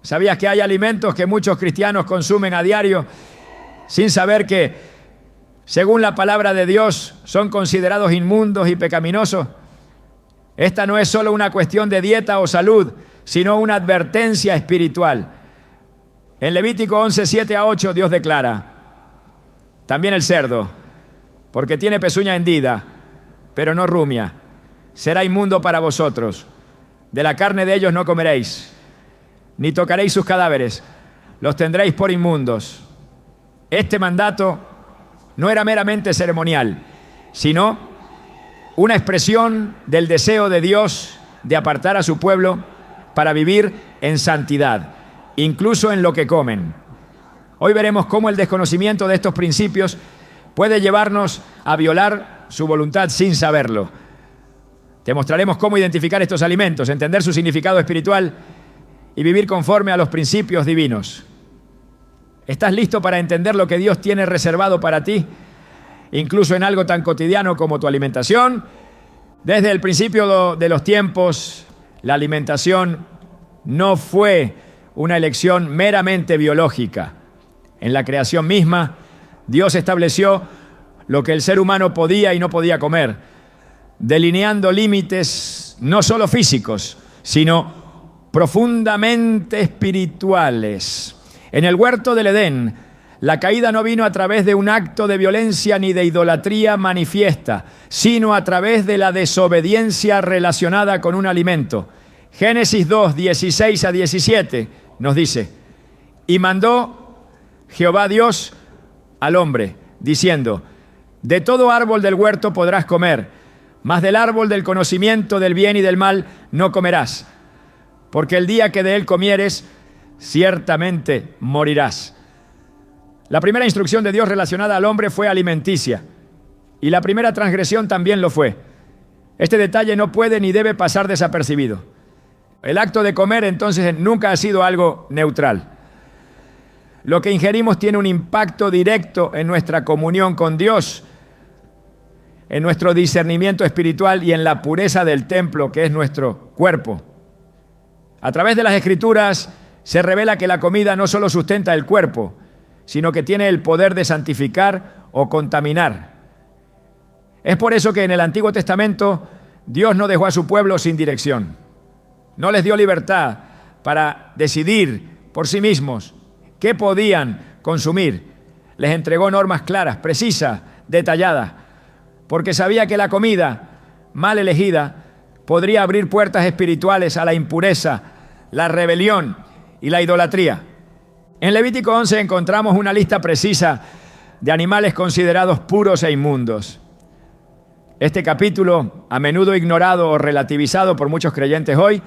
¿Sabías que hay alimentos que muchos cristianos consumen a diario sin saber que, según la palabra de Dios, son considerados inmundos y pecaminosos? Esta no es solo una cuestión de dieta o salud, sino una advertencia espiritual. En Levítico 11, 7-8, Dios declara: también el cerdo, porque tiene pezuña hendida, pero no rumia, será inmundo para vosotros. De la carne de ellos no comeréis, ni tocaréis sus cadáveres, los tendréis por inmundos. Este mandato no era meramente ceremonial, sino una expresión del deseo de Dios de apartar a su pueblo para vivir en santidad, incluso en lo que comen. Hoy veremos cómo el desconocimiento de estos principios puede llevarnos a violar su voluntad sin saberlo. Te mostraremos cómo identificar estos alimentos, entender su significado espiritual y vivir conforme a los principios divinos. ¿Estás listo para entender lo que Dios tiene reservado para ti, incluso en algo tan cotidiano como tu alimentación? Desde el principio de los tiempos, la alimentación no fue una elección meramente biológica. En la creación misma, Dios estableció lo que el ser humano podía y no podía comer, delineando límites no solo físicos, sino profundamente espirituales. En el huerto del Edén, la caída no vino a través de un acto de violencia ni de idolatría manifiesta, sino a través de la desobediencia relacionada con un alimento. Génesis 2, 16-17 nos dice: y mandó Jehová Dios al hombre, diciendo: de todo árbol del huerto podrás comer, mas del árbol del conocimiento del bien y del mal no comerás, porque el día que de él comieres, ciertamente morirás. La primera instrucción de Dios relacionada al hombre fue alimenticia, y la primera transgresión también lo fue. Este detalle no puede ni debe pasar desapercibido. El acto de comer entonces nunca ha sido algo neutral. Lo que ingerimos tiene un impacto directo en nuestra comunión con Dios, en nuestro discernimiento espiritual y en la pureza del templo que es nuestro cuerpo. A través de las Escrituras se revela que la comida no solo sustenta el cuerpo, sino que tiene el poder de santificar o contaminar. Es por eso que en el Antiguo Testamento Dios no dejó a su pueblo sin dirección. No les dio libertad para decidir por sí mismos qué podían consumir. Les entregó normas claras, precisas, detalladas, porque sabía que la comida mal elegida podría abrir puertas espirituales a la impureza, la rebelión y la idolatría. En Levítico 11 encontramos una lista precisa de animales considerados puros e inmundos. Este capítulo, a menudo ignorado o relativizado por muchos creyentes hoy,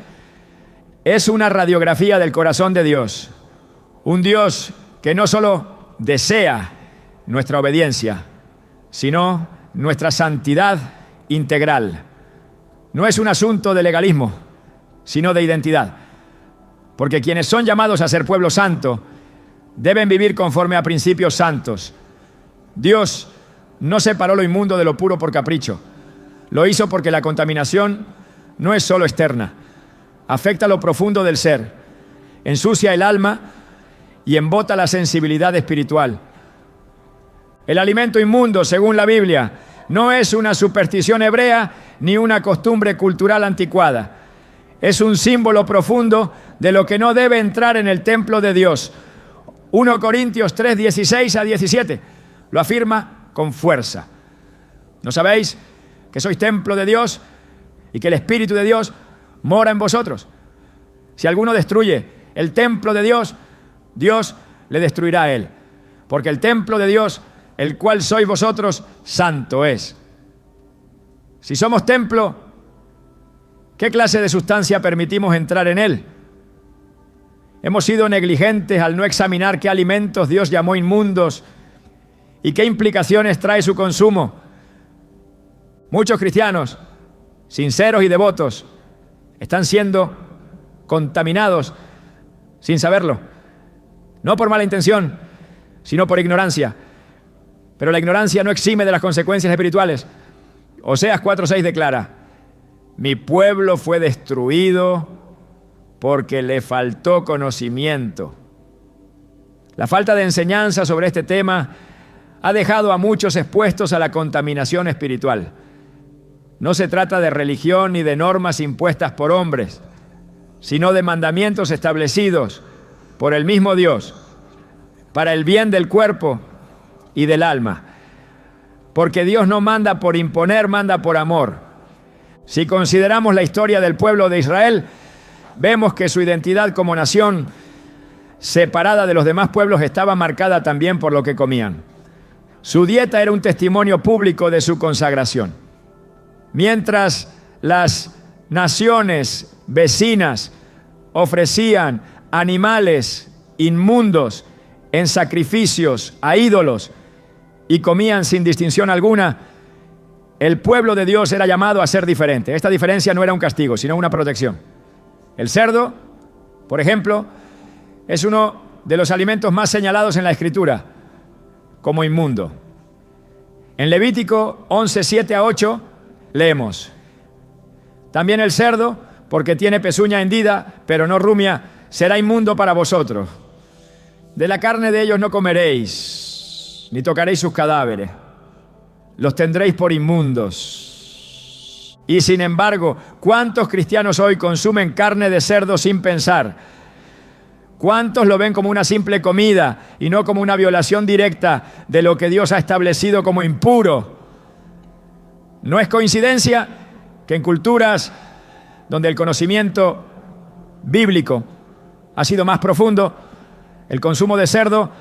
es una radiografía del corazón de Dios. Un Dios que no solo desea nuestra obediencia, sino nuestra santidad integral. No es un asunto de legalismo, sino de identidad. Porque quienes son llamados a ser pueblo santo deben vivir conforme a principios santos. Dios no separó lo inmundo de lo puro por capricho. Lo hizo porque la contaminación no es solo externa. Afecta lo profundo del ser, ensucia el alma y embota la sensibilidad espiritual. El alimento inmundo, según la Biblia, no es una superstición hebrea ni una costumbre cultural anticuada. Es un símbolo profundo de lo que no debe entrar en el templo de Dios. 1 Corintios 3, 16-17 lo afirma con fuerza. ¿No sabéis que sois templo de Dios y que el Espíritu de Dios mora en vosotros? Si alguno destruye el templo de Dios, Dios le destruirá a él. Porque el templo de Dios, el cual sois vosotros, santo es. Si somos templo, ¿qué clase de sustancia permitimos entrar en él? Hemos sido negligentes al no examinar qué alimentos Dios llamó inmundos y qué implicaciones trae su consumo. Muchos cristianos, sinceros y devotos, están siendo contaminados sin saberlo. No por mala intención, sino por ignorancia. Pero la ignorancia no exime de las consecuencias espirituales. Oseas 4:6 declara: mi pueblo fue destruido porque le faltó conocimiento. La falta de enseñanza sobre este tema ha dejado a muchos expuestos a la contaminación espiritual. No se trata de religión ni de normas impuestas por hombres, sino de mandamientos establecidos por el mismo Dios para el bien del cuerpo y del alma. Porque Dios no manda por imponer, manda por amor. Si consideramos la historia del pueblo de Israel, vemos que su identidad como nación separada de los demás pueblos estaba marcada también por lo que comían. Su dieta era un testimonio público de su consagración. Mientras las naciones vecinas ofrecían animales inmundos en sacrificios a ídolos y comían sin distinción alguna, el pueblo de Dios era llamado a ser diferente. Esta diferencia no era un castigo, sino una protección. El cerdo, por ejemplo, es uno de los alimentos más señalados en la Escritura como inmundo. En Levítico 11, 7 a 8 leemos: también el cerdo, porque tiene pezuña hendida, pero no rumia, será inmundo para vosotros. De la carne de ellos no comeréis, ni tocaréis sus cadáveres. Los tendréis por inmundos. Y sin embargo, ¿cuántos cristianos hoy consumen carne de cerdo sin pensar? ¿Cuántos lo ven como una simple comida y no como una violación directa de lo que Dios ha establecido como impuro? No es coincidencia que en culturas donde el conocimiento bíblico ha sido más profundo, el consumo de cerdo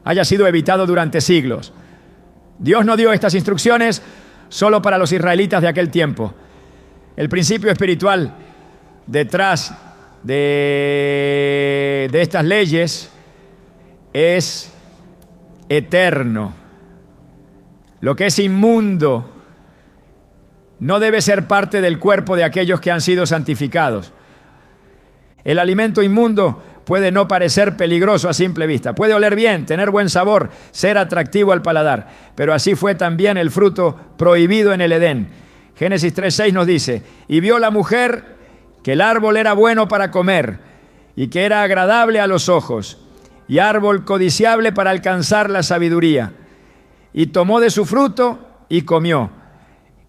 haya sido evitado durante siglos. Dios no dio estas instrucciones solo para los israelitas de aquel tiempo. El principio espiritual detrás de estas leyes es eterno. Lo que es inmundo no debe ser parte del cuerpo de aquellos que han sido santificados. El alimento inmundo puede no parecer peligroso a simple vista, puede oler bien, tener buen sabor, ser atractivo al paladar, pero así fue también el fruto prohibido en el Edén. Génesis 3:6 nos dice: y vio la mujer que el árbol era bueno para comer y que era agradable a los ojos y árbol codiciable para alcanzar la sabiduría, y tomó de su fruto y comió,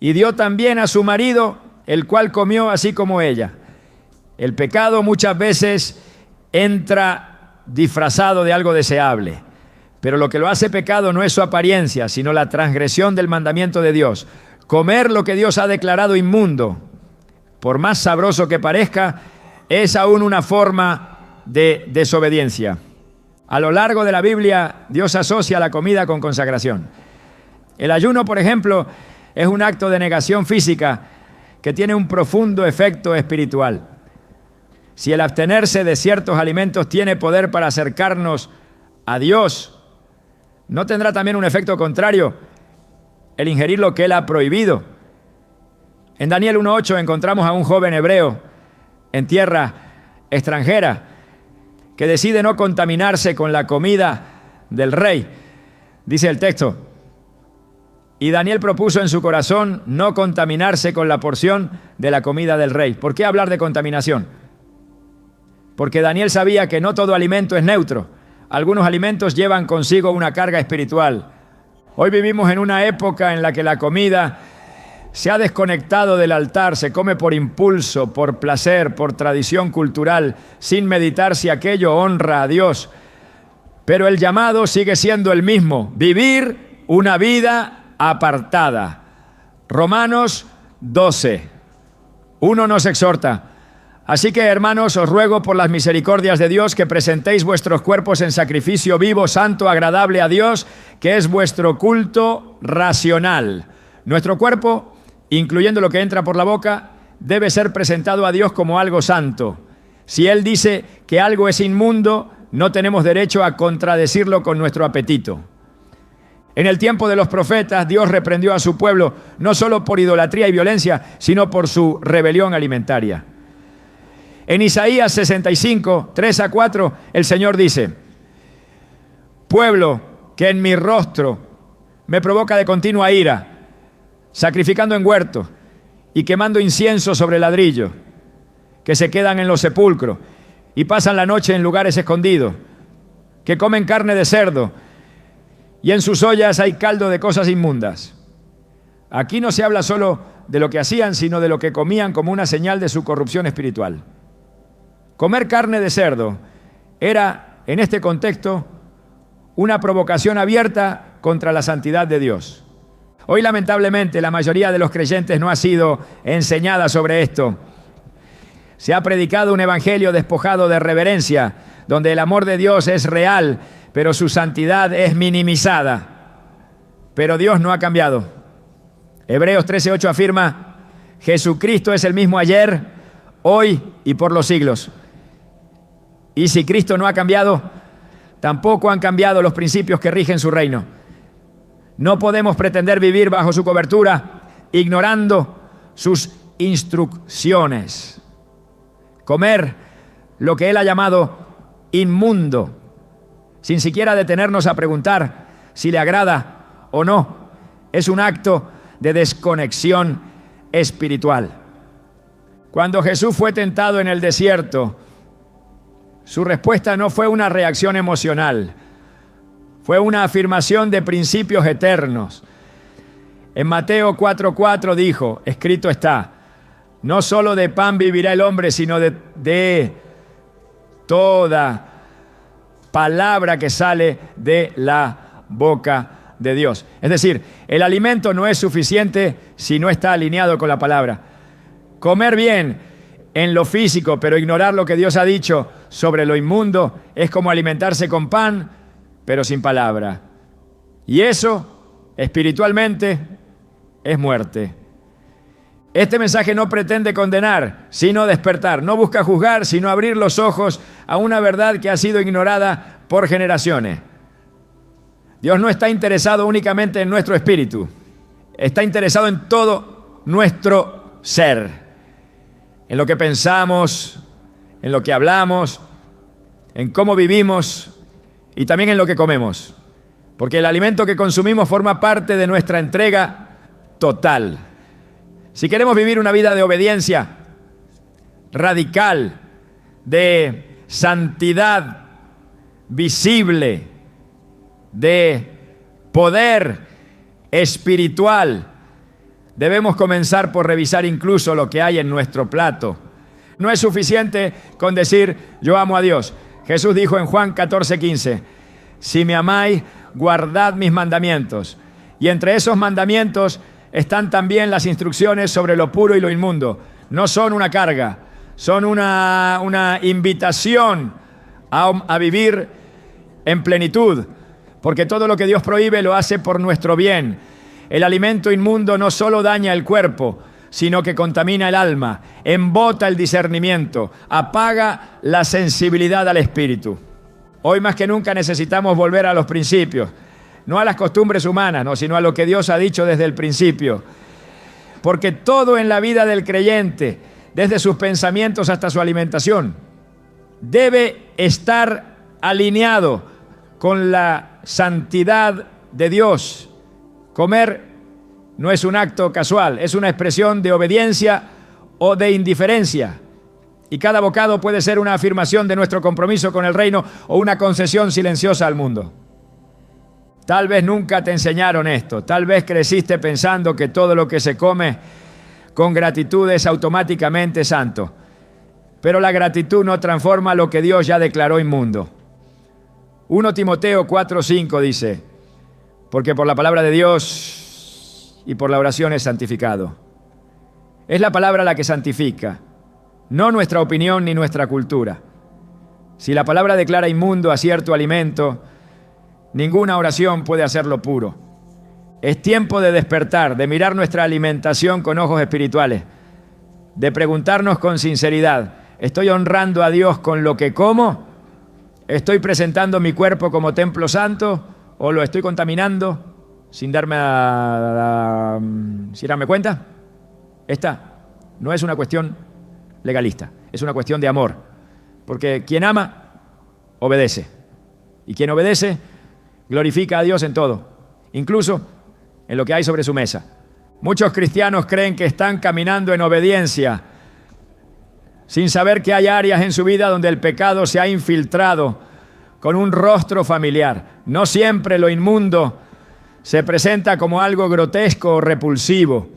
y dio también a su marido, el cual comió así como ella. El pecado muchas veces entra disfrazado de algo deseable, pero lo que lo hace pecado no es su apariencia, sino la transgresión del mandamiento de Dios. Comer lo que Dios ha declarado inmundo, por más sabroso que parezca, es aún una forma de desobediencia. A lo largo de la Biblia, Dios asocia la comida con consagración. El ayuno, por ejemplo, es un acto de negación física que tiene un profundo efecto espiritual. Si el abstenerse de ciertos alimentos tiene poder para acercarnos a Dios, ¿no tendrá también un efecto contrario el ingerir lo que Él ha prohibido? En Daniel 1:8 encontramos a un joven hebreo en tierra extranjera que decide no contaminarse con la comida del rey. Dice el texto: y Daniel propuso en su corazón no contaminarse con la porción de la comida del rey. ¿Por qué hablar de contaminación? Porque Daniel sabía que no todo alimento es neutro. Algunos alimentos llevan consigo una carga espiritual. Hoy vivimos en una época en la que la comida se ha desconectado del altar, se come por impulso, por placer, por tradición cultural, sin meditar si aquello honra a Dios. Pero el llamado sigue siendo el mismo: vivir una vida apartada. Romanos 12:1 nos exhorta: así que, hermanos, os ruego por las misericordias de Dios que presentéis vuestros cuerpos en sacrificio vivo, santo, agradable a Dios, que es vuestro culto racional. Nuestro cuerpo, incluyendo lo que entra por la boca, debe ser presentado a Dios como algo santo. Si Él dice que algo es inmundo, no tenemos derecho a contradecirlo con nuestro apetito. En el tiempo de los profetas, Dios reprendió a su pueblo no solo por idolatría y violencia, sino por su rebelión alimentaria. En Isaías 65, 3 a 4, el Señor dice: pueblo que en mi rostro me provoca de continua ira, sacrificando en huertos y quemando incienso sobre ladrillo. que se quedan en los sepulcros y pasan la noche en lugares escondidos, que comen carne de cerdo y en sus ollas hay caldo de cosas inmundas. Aquí no se habla solo de lo que hacían, sino de lo que comían como una señal de su corrupción espiritual. Comer carne de cerdo era, en este contexto, una provocación abierta contra la santidad de Dios. Hoy, lamentablemente, la mayoría de los creyentes no ha sido enseñada sobre esto. Se ha predicado un evangelio despojado de reverencia, donde el amor de Dios es real, pero su santidad es minimizada. Pero Dios no ha cambiado. Hebreos 13:8 afirma: Jesucristo es el mismo ayer, hoy y por los siglos. Y si Cristo no ha cambiado, tampoco han cambiado los principios que rigen su reino. No podemos pretender vivir bajo su cobertura, ignorando sus instrucciones. Comer lo que Él ha llamado inmundo, sin siquiera detenernos a preguntar si le agrada o no, es un acto de desconexión espiritual. Cuando Jesús fue tentado en el desierto, su respuesta no fue una reacción emocional, fue una afirmación de principios eternos. En Mateo 4:4 dijo: escrito está, no solo de pan vivirá el hombre, sino de toda palabra que sale de la boca de Dios. Es decir, el alimento no es suficiente si no está alineado con la palabra. Comer bien en lo físico, pero ignorar lo que Dios ha dicho sobre lo inmundo, es como alimentarse con pan, pero sin palabra. Y eso, espiritualmente, es muerte. Este mensaje no pretende condenar, sino despertar. No busca juzgar, sino abrir los ojos a una verdad que ha sido ignorada por generaciones. Dios no está interesado únicamente en nuestro espíritu. Está interesado en todo nuestro ser. En lo que pensamos, en lo que hablamos, en cómo vivimos y también en lo que comemos. Porque el alimento que consumimos forma parte de nuestra entrega total. Si queremos vivir una vida de obediencia radical, de santidad visible, de poder espiritual, debemos comenzar por revisar incluso lo que hay en nuestro plato. No es suficiente con decir: yo amo a Dios. Jesús dijo en Juan 14:15: si me amáis, guardad mis mandamientos. Y entre esos mandamientos están también las instrucciones sobre lo puro y lo inmundo. No son una carga, son una invitación a vivir en plenitud, porque todo lo que Dios prohíbe lo hace por nuestro bien. El alimento inmundo no solo daña el cuerpo, sino que contamina el alma, embota el discernimiento, apaga la sensibilidad al espíritu. Hoy más que nunca necesitamos volver a los principios, no a las costumbres humanas, no, sino a lo que Dios ha dicho desde el principio. Porque todo en la vida del creyente, desde sus pensamientos hasta su alimentación, debe estar alineado con la santidad de Dios. Comer no es un acto casual, es una expresión de obediencia o de indiferencia. Y cada bocado puede ser una afirmación de nuestro compromiso con el reino o una concesión silenciosa al mundo. Tal vez nunca te enseñaron esto, tal vez creciste pensando que todo lo que se come con gratitud es automáticamente santo. Pero la gratitud no transforma lo que Dios ya declaró inmundo. 1 Timoteo 4:5 dice: porque por la palabra de Dios y por la oración es santificado. Es la palabra la que santifica, no nuestra opinión ni nuestra cultura. Si la palabra declara inmundo a cierto alimento, ninguna oración puede hacerlo puro. Es tiempo de despertar, de mirar nuestra alimentación con ojos espirituales, de preguntarnos con sinceridad: ¿estoy honrando a Dios con lo que como? ¿Estoy presentando mi cuerpo como templo santo o lo estoy contaminando sin darme cuenta? Esta no es una cuestión legalista, es una cuestión de amor, porque quien ama, obedece, y quien obedece, glorifica a Dios en todo, incluso en lo que hay sobre su mesa. Muchos cristianos creen que están caminando en obediencia sin saber que hay áreas en su vida donde el pecado se ha infiltrado con un rostro familiar. No siempre lo inmundo se presenta como algo grotesco o repulsivo.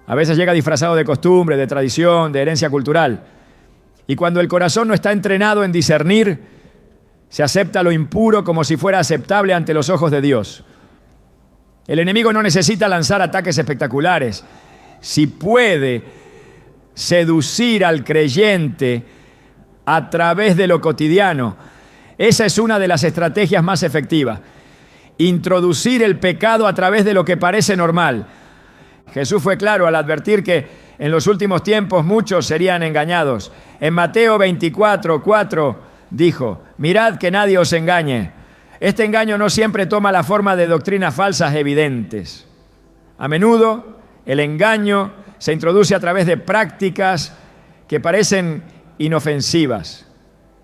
A veces llega disfrazado de costumbre, de tradición, de herencia cultural. Y cuando el corazón no está entrenado en discernir, se acepta lo impuro como si fuera aceptable ante los ojos de Dios. El enemigo no necesita lanzar ataques espectaculares. Si puede seducir al creyente a través de lo cotidiano, esa es una de las estrategias más efectivas. Introducir el pecado a través de lo que parece normal. Jesús fue claro al advertir que en los últimos tiempos muchos serían engañados. En Mateo 24:4 dijo: mirad que nadie os engañe. Este engaño no siempre toma la forma de doctrinas falsas evidentes. A menudo el engaño se introduce a través de prácticas que parecen inofensivas,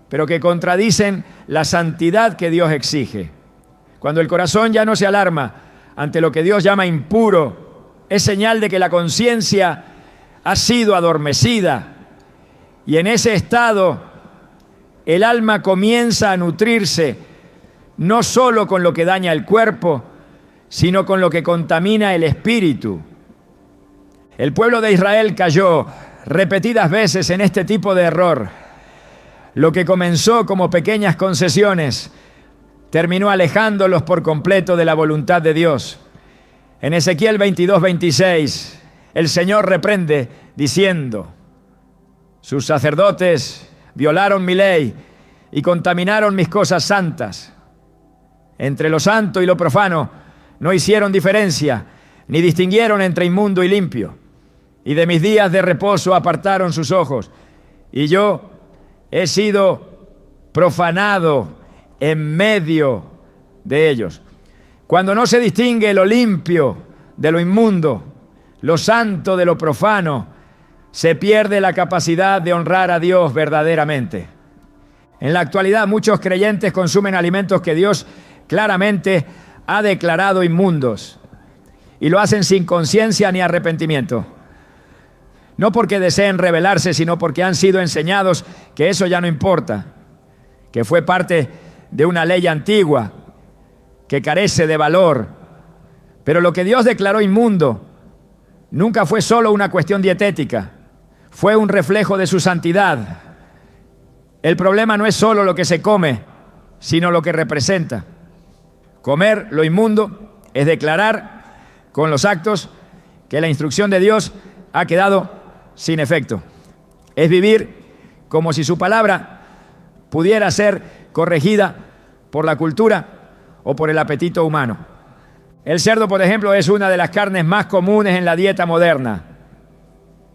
pero que contradicen la santidad que Dios exige. Cuando el corazón ya no se alarma ante lo que Dios llama impuro, es señal de que la conciencia ha sido adormecida, y en ese estado el alma comienza a nutrirse no solo con lo que daña el cuerpo, sino con lo que contamina el espíritu. El pueblo de Israel cayó repetidas veces en este tipo de error. Lo que comenzó como pequeñas concesiones terminó alejándolos por completo de la voluntad de Dios. En Ezequiel 22:26, el Señor reprende diciendo: sus sacerdotes violaron mi ley y contaminaron mis cosas santas. Entre lo santo y lo profano no hicieron diferencia, ni distinguieron entre inmundo y limpio. Y de mis días de reposo apartaron sus ojos, y yo he sido profanado en medio de ellos. Cuando no se distingue lo limpio de lo inmundo, lo santo de lo profano, se pierde la capacidad de honrar a Dios verdaderamente. En la actualidad, muchos creyentes consumen alimentos que Dios claramente ha declarado inmundos, y lo hacen sin conciencia ni arrepentimiento. No porque deseen rebelarse, sino porque han sido enseñados que eso ya no importa, que fue parte de una ley antigua que carece de valor. Pero lo que Dios declaró inmundo nunca fue solo una cuestión dietética, fue un reflejo de su santidad. El problema no es solo lo que se come, sino lo que representa. Comer lo inmundo es declarar con los actos que la instrucción de Dios ha quedado sin efecto. Es vivir como si su palabra pudiera ser corregida por la cultura o por el apetito humano. El cerdo, por ejemplo, es una de las carnes más comunes en la dieta moderna.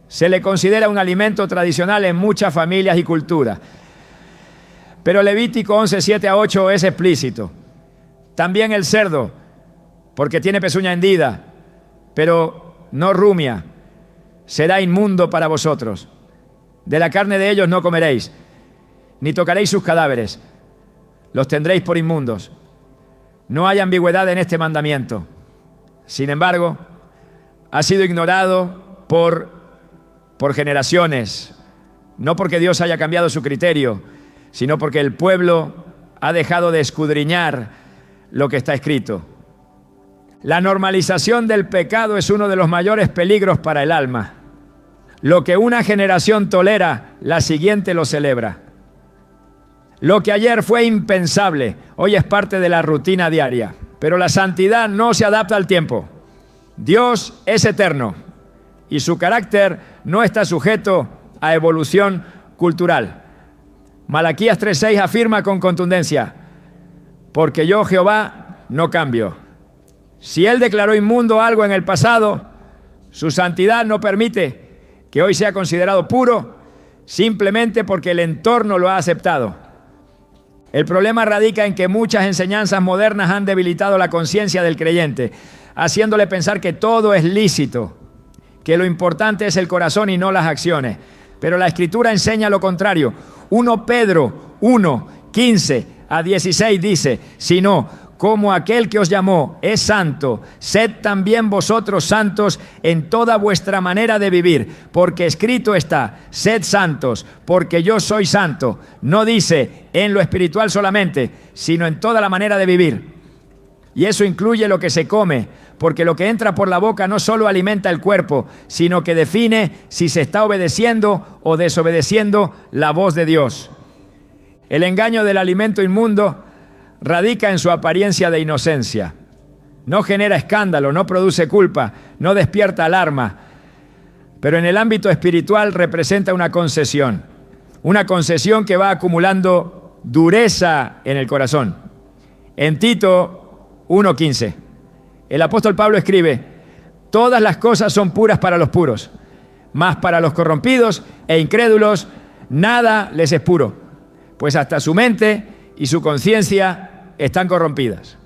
Se le considera un alimento tradicional en muchas familias y culturas. Pero Levítico 11:7-8 es explícito. También el cerdo, porque tiene pezuña hendida, pero no rumia, será inmundo para vosotros. De la carne de ellos no comeréis, ni tocaréis sus cadáveres, los tendréis por inmundos. No hay ambigüedad en este mandamiento. Sin embargo, ha sido ignorado por generaciones, no porque Dios haya cambiado su criterio, sino porque el pueblo ha dejado de escudriñar lo que está escrito. La normalización del pecado es uno de los mayores peligros para el alma. Lo que una generación tolera, la siguiente lo celebra. Lo que ayer fue impensable, hoy es parte de la rutina diaria. Pero la santidad no se adapta al tiempo. Dios es eterno y su carácter no está sujeto a evolución cultural. Malaquías 3:6 afirma con contundencia: porque yo, Jehová, no cambio. Si Él declaró inmundo algo en el pasado, su santidad no permite que hoy sea considerado puro simplemente porque el entorno lo ha aceptado. El problema radica en que muchas enseñanzas modernas han debilitado la conciencia del creyente, haciéndole pensar que todo es lícito, que lo importante es el corazón y no las acciones. Pero la Escritura enseña lo contrario. 1 Pedro 1:15-16 dice: sino como aquel que os llamó es santo, sed también vosotros santos en toda vuestra manera de vivir, porque escrito está, sed santos, porque yo soy santo. No dice en lo espiritual solamente, sino en toda la manera de vivir. Y eso incluye lo que se come, porque lo que entra por la boca no solo alimenta el cuerpo, sino que define si se está obedeciendo o desobedeciendo la voz de Dios. El engaño del alimento inmundo radica en su apariencia de inocencia. No genera escándalo, no produce culpa, no despierta alarma. Pero en el ámbito espiritual representa una concesión que va acumulando dureza en el corazón. En Tito 1:15, el apóstol Pablo escribe: todas las cosas son puras para los puros, mas para los corrompidos e incrédulos nada les es puro, pues hasta su mente y su conciencia están corrompidas.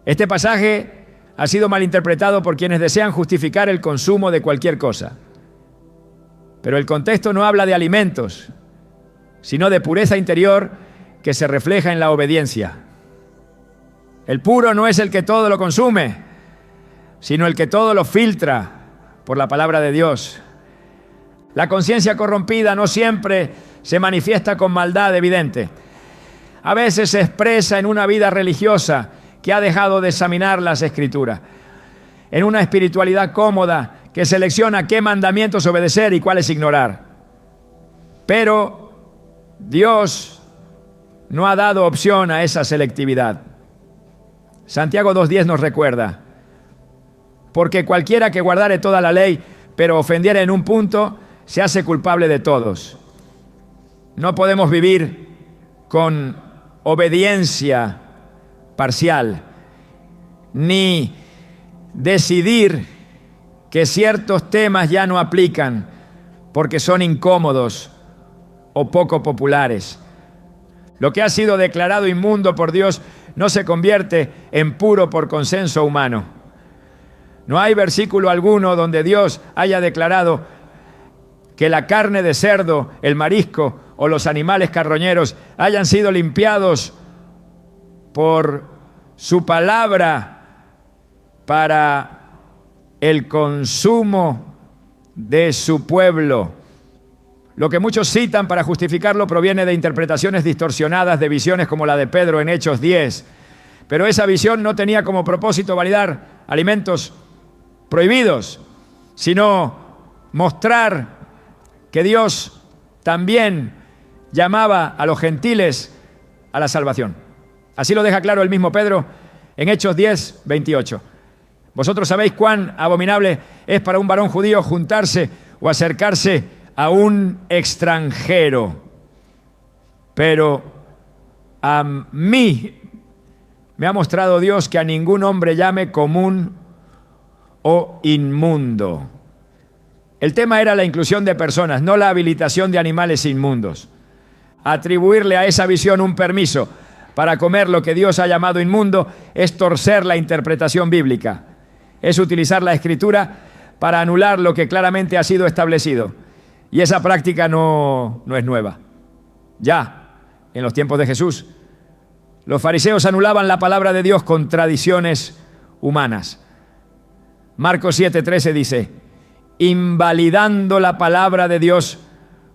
Este pasaje ha sido malinterpretado por quienes desean justificar el consumo de cualquier cosa. Pero el contexto no habla de alimentos, sino de pureza interior que se refleja en la obediencia. El puro no es el que todo lo consume, sino el que todo lo filtra por la palabra de Dios. La conciencia corrompida no siempre se manifiesta con maldad evidente. A veces se expresa en una vida religiosa que ha dejado de examinar las Escrituras, en una espiritualidad cómoda que selecciona qué mandamientos obedecer y cuáles ignorar. Pero Dios no ha dado opción a esa selectividad. Santiago 2:10 nos recuerda: porque cualquiera que guardare toda la ley, pero ofendiere en un punto, se hace culpable de todos. No podemos vivir con obediencia parcial, ni decidir que ciertos temas ya no aplican porque son incómodos o poco populares. Lo que ha sido declarado inmundo por Dios no se convierte en puro por consenso humano. No hay versículo alguno donde Dios haya declarado que la carne de cerdo, el marisco o los animales carroñeros hayan sido limpiados por su palabra para el consumo de su pueblo. Lo que muchos citan para justificarlo proviene de interpretaciones distorsionadas de visiones como la de Pedro en Hechos 10. Pero esa visión no tenía como propósito validar alimentos prohibidos, sino mostrar que Dios también llamaba a los gentiles a la salvación. Así lo deja claro el mismo Pedro en Hechos 10:28. Vosotros sabéis cuán abominable es para un varón judío juntarse o acercarse a un extranjero. Pero a mí me ha mostrado Dios que a ningún hombre llame común o inmundo. El tema era la inclusión de personas, no la habilitación de animales inmundos. Atribuirle a esa visión un permiso para comer lo que Dios ha llamado inmundo es torcer la interpretación bíblica. Es utilizar la Escritura para anular lo que claramente ha sido establecido. Y esa práctica no es nueva. Ya en los tiempos de Jesús, los fariseos anulaban la palabra de Dios con tradiciones humanas. Marcos 7:13 dice: invalidando la palabra de Dios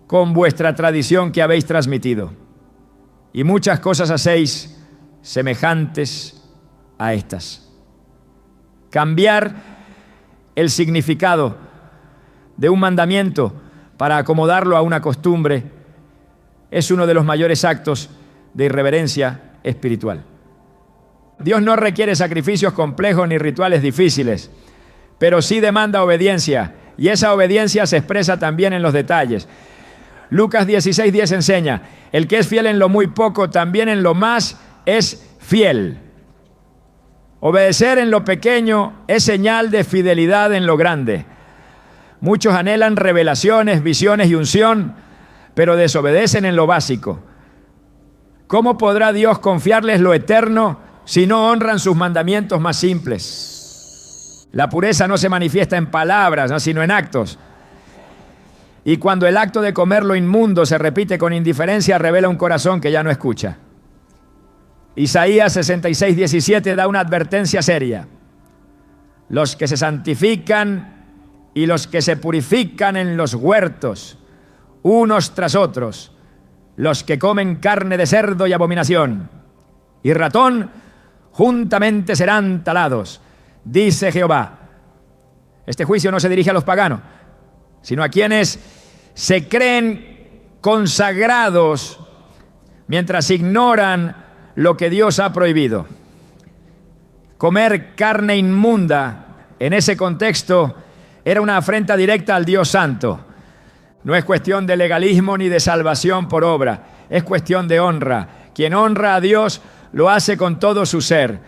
con vuestra tradición que habéis transmitido. Y muchas cosas hacéis semejantes a estas. Cambiar el significado de un mandamiento para acomodarlo a una costumbre es uno de los mayores actos de irreverencia espiritual. Dios no requiere sacrificios complejos ni rituales difíciles, pero sí demanda obediencia, y esa obediencia se expresa también en los detalles. Lucas 16:10 enseña: el que es fiel en lo muy poco, también en lo más es fiel. Obedecer en lo pequeño es señal de fidelidad en lo grande. Muchos anhelan revelaciones, visiones y unción, pero desobedecen en lo básico. ¿Cómo podrá Dios confiarles lo eterno si no honran sus mandamientos más simples? La pureza no se manifiesta en palabras, sino en actos. Y cuando el acto de comer lo inmundo se repite con indiferencia, revela un corazón que ya no escucha. Isaías 66:17 da una advertencia seria. Los que se santifican y los que se purifican en los huertos, unos tras otros, los que comen carne de cerdo y abominación y ratón, juntamente serán talados, dice Jehová. Este juicio no se dirige a los paganos, sino a quienes se creen consagrados mientras ignoran lo que Dios ha prohibido. Comer carne inmunda en ese contexto era una afrenta directa al Dios Santo. No es cuestión de legalismo ni de salvación por obra, es cuestión de honra. Quien honra a Dios lo hace con todo su ser,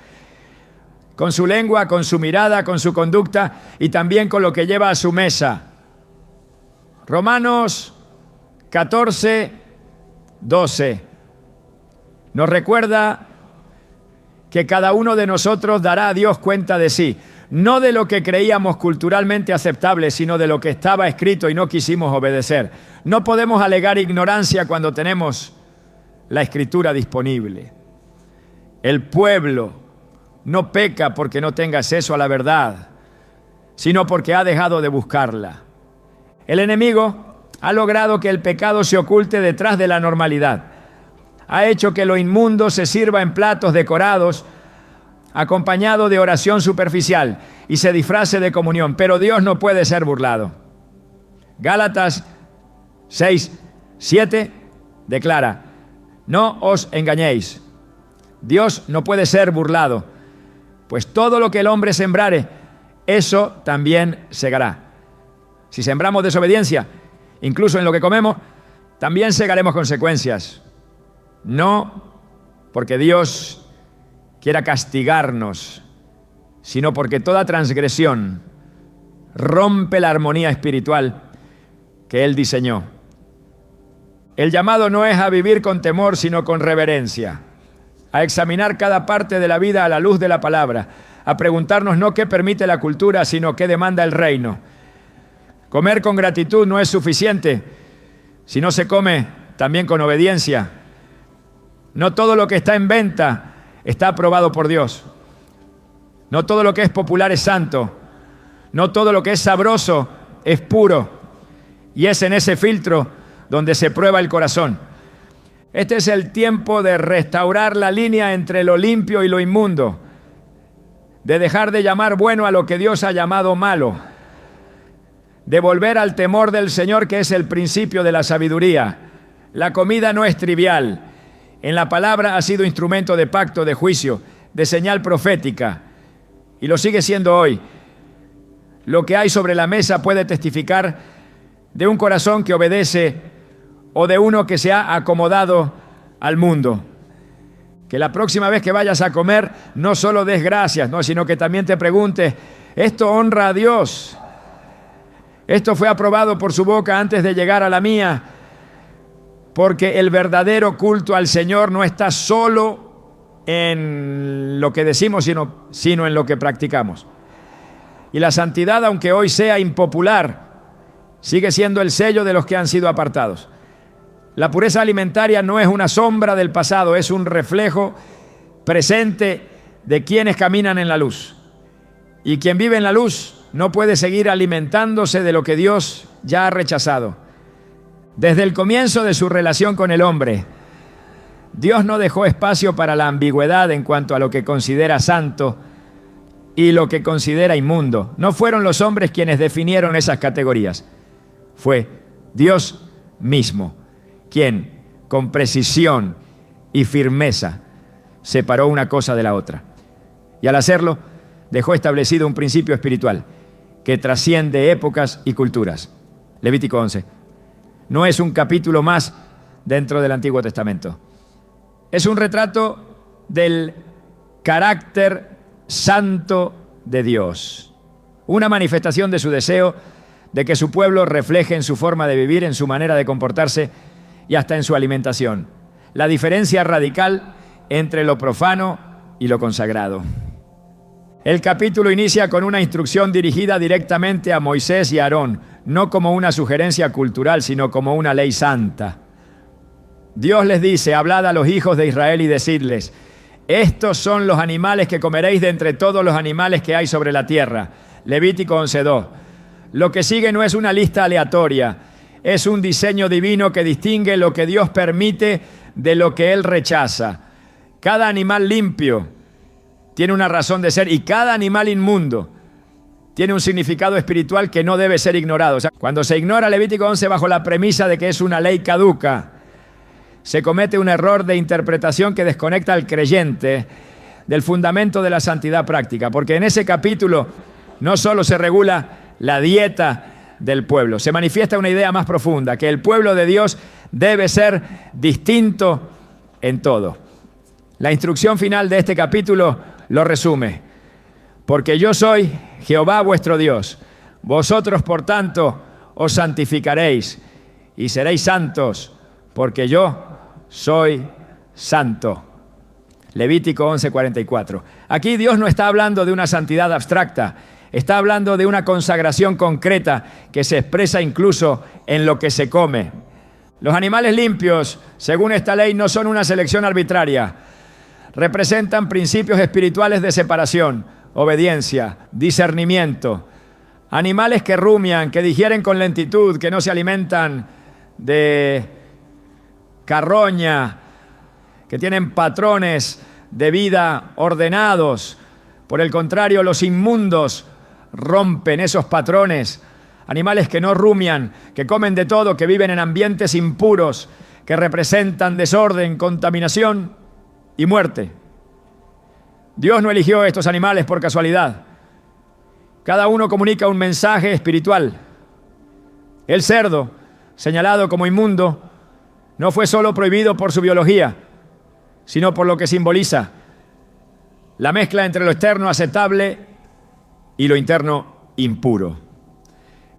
con su lengua, con su mirada, con su conducta y también con lo que lleva a su mesa. Romanos 14:12 nos recuerda que cada uno de nosotros dará a Dios cuenta de sí, no de lo que creíamos culturalmente aceptable, sino de lo que estaba escrito y no quisimos obedecer. No podemos alegar ignorancia cuando tenemos la Escritura disponible. El pueblo no peca porque no tenga acceso a la verdad, sino porque ha dejado de buscarla. El enemigo ha logrado que el pecado se oculte detrás de la normalidad. Ha hecho que lo inmundo se sirva en platos decorados, acompañado de oración superficial y se disfrace de comunión, pero Dios no puede ser burlado. Gálatas 6:7 declara: no os engañéis, Dios no puede ser burlado, pues todo lo que el hombre sembrare, eso también segará. Si sembramos desobediencia, incluso en lo que comemos, también segaremos consecuencias. No porque Dios quiera castigarnos, sino porque toda transgresión rompe la armonía espiritual que Él diseñó. El llamado no es a vivir con temor, sino con reverencia, a examinar cada parte de la vida a la luz de la palabra, a preguntarnos no qué permite la cultura, sino qué demanda el reino. Comer con gratitud no es suficiente si no se come también con obediencia. No todo lo que está en venta está aprobado por Dios. No todo lo que es popular es santo. No todo lo que es sabroso es puro. Y es en ese filtro donde se prueba el corazón. Este es el tiempo de restaurar la línea entre lo limpio y lo inmundo, de dejar de llamar bueno a lo que Dios ha llamado malo, de volver al temor del Señor, que es el principio de la sabiduría. La comida no es trivial. En la palabra ha sido instrumento de pacto, de juicio, de señal profética, y lo sigue siendo hoy. Lo que hay sobre la mesa puede testificar de un corazón que obedece o de uno que se ha acomodado al mundo. Que la próxima vez que vayas a comer no solo des gracias, no, sino que también te preguntes: ¿esto honra a Dios? ¿Esto fue aprobado por su boca antes de llegar a la mía? Porque el verdadero culto al Señor no está solo en lo que decimos, sino en lo que practicamos. Y la santidad, aunque hoy sea impopular, sigue siendo el sello de los que han sido apartados. La pureza alimentaria no es una sombra del pasado, es un reflejo presente de quienes caminan en la luz. Y quien vive en la luz no puede seguir alimentándose de lo que Dios ya ha rechazado. Desde el comienzo de su relación con el hombre, Dios no dejó espacio para la ambigüedad en cuanto a lo que considera santo y lo que considera inmundo. No fueron los hombres quienes definieron esas categorías. Fue Dios mismo quien, con precisión y firmeza, separó una cosa de la otra. Y al hacerlo, dejó establecido un principio espiritual que trasciende épocas y culturas. Levítico 11. No es un capítulo más dentro del Antiguo Testamento. Es un retrato del carácter santo de Dios. Una manifestación de su deseo de que su pueblo refleje en su forma de vivir, en su manera de comportarse y hasta en su alimentación. La diferencia radical entre lo profano y lo consagrado. El capítulo inicia con una instrucción dirigida directamente a Moisés y a Aarón, no como una sugerencia cultural, sino como una ley santa. Dios les dice: hablad a los hijos de Israel y decidles: Estos son los animales que comeréis de entre todos los animales que hay sobre la tierra. Levítico 11:2. Lo que sigue no es una lista aleatoria, es un diseño divino que distingue lo que Dios permite de lo que Él rechaza. Cada animal limpio tiene una razón de ser y cada animal inmundo tiene un significado espiritual que no debe ser ignorado. O sea, cuando se ignora Levítico 11 bajo la premisa de que es una ley caduca, se comete un error de interpretación que desconecta al creyente del fundamento de la santidad práctica, porque en ese capítulo no solo se regula la dieta del pueblo, se manifiesta una idea más profunda, que el pueblo de Dios debe ser distinto en todo. La instrucción final de este capítulo lo resume: porque yo soy Jehová vuestro Dios, vosotros por tanto os santificaréis y seréis santos, porque yo soy santo. Levítico 11:44. Aquí Dios no está hablando de una santidad abstracta, está hablando de una consagración concreta que se expresa incluso en lo que se come. Los animales limpios, según esta ley, no son una selección arbitraria. Representan principios espirituales de separación, obediencia, discernimiento. Animales que rumian, que digieren con lentitud, que no se alimentan de carroña, que tienen patrones de vida ordenados. Por el contrario, los inmundos rompen esos patrones. Animales que no rumian, que comen de todo, que viven en ambientes impuros, que representan desorden, contaminación y muerte. Dios no eligió estos animales por casualidad. Cada uno comunica un mensaje espiritual. El cerdo, señalado como inmundo, no fue solo prohibido por su biología, sino por lo que simboliza: la mezcla entre lo externo aceptable y lo interno impuro.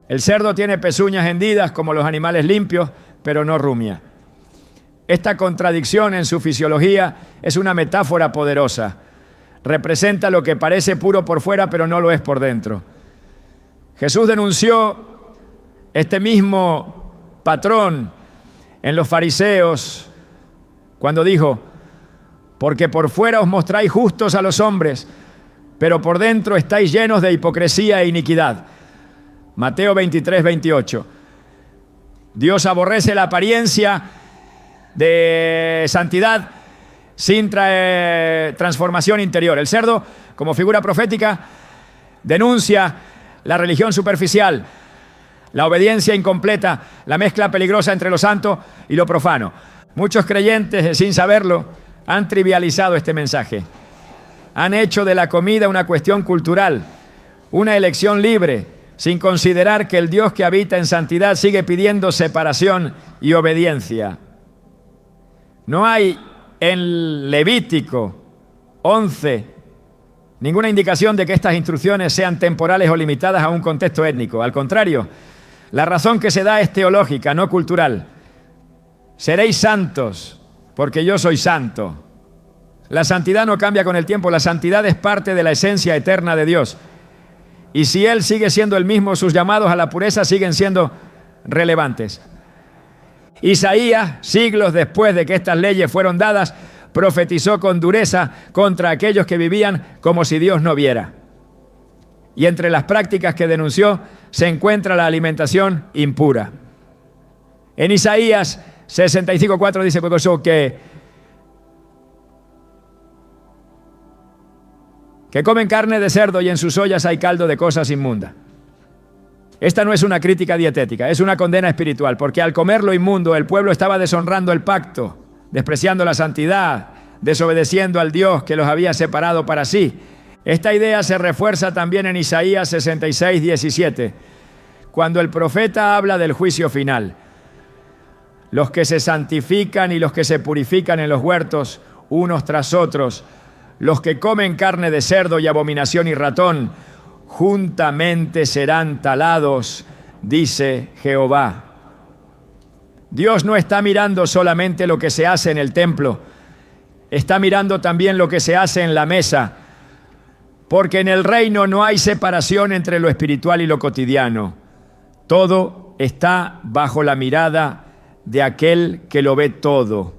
El cerdo tiene pezuñas hendidas como los animales limpios, pero no rumia. Esta contradicción en su fisiología es una metáfora poderosa. Representa lo que parece puro por fuera, pero no lo es por dentro. Jesús denunció este mismo patrón en los fariseos cuando dijo: porque por fuera os mostráis justos a los hombres, pero por dentro estáis llenos de hipocresía e iniquidad. Mateo 23:28. Dios aborrece la apariencia de santidad sin transformación interior. El cerdo, como figura profética, denuncia la religión superficial, la obediencia incompleta, la mezcla peligrosa entre lo santo y lo profano. Muchos creyentes, sin saberlo, han trivializado este mensaje. Han hecho de la comida una cuestión cultural, una elección libre, sin considerar que el Dios que habita en santidad sigue pidiendo separación y obediencia. No hay en Levítico 11 ninguna indicación de que estas instrucciones sean temporales o limitadas a un contexto étnico. Al contrario, la razón que se da es teológica, no cultural. Seréis santos, porque yo soy santo. La santidad no cambia con el tiempo, la santidad es parte de la esencia eterna de Dios. Y si Él sigue siendo el mismo, sus llamados a la pureza siguen siendo relevantes. Isaías, siglos después de que estas leyes fueron dadas, profetizó con dureza contra aquellos que vivían como si Dios no viera. Y entre las prácticas que denunció se encuentra la alimentación impura. En Isaías 65:4 dice que comen carne de cerdo y en sus ollas hay caldo de cosas inmundas. Esta no es una crítica dietética, es una condena espiritual, porque al comer lo inmundo el pueblo estaba deshonrando el pacto, despreciando la santidad, desobedeciendo al Dios que los había separado para sí. Esta idea se refuerza también en Isaías 66:17, cuando el profeta habla del juicio final. Los que se santifican y los que se purifican en los huertos, unos tras otros, los que comen carne de cerdo y abominación y ratón, juntamente serán talados, dice Jehová. Dios no está mirando solamente lo que se hace en el templo, está mirando también lo que se hace en la mesa, porque en el reino no hay separación entre lo espiritual y lo cotidiano. Todo está bajo la mirada de aquel que lo ve todo.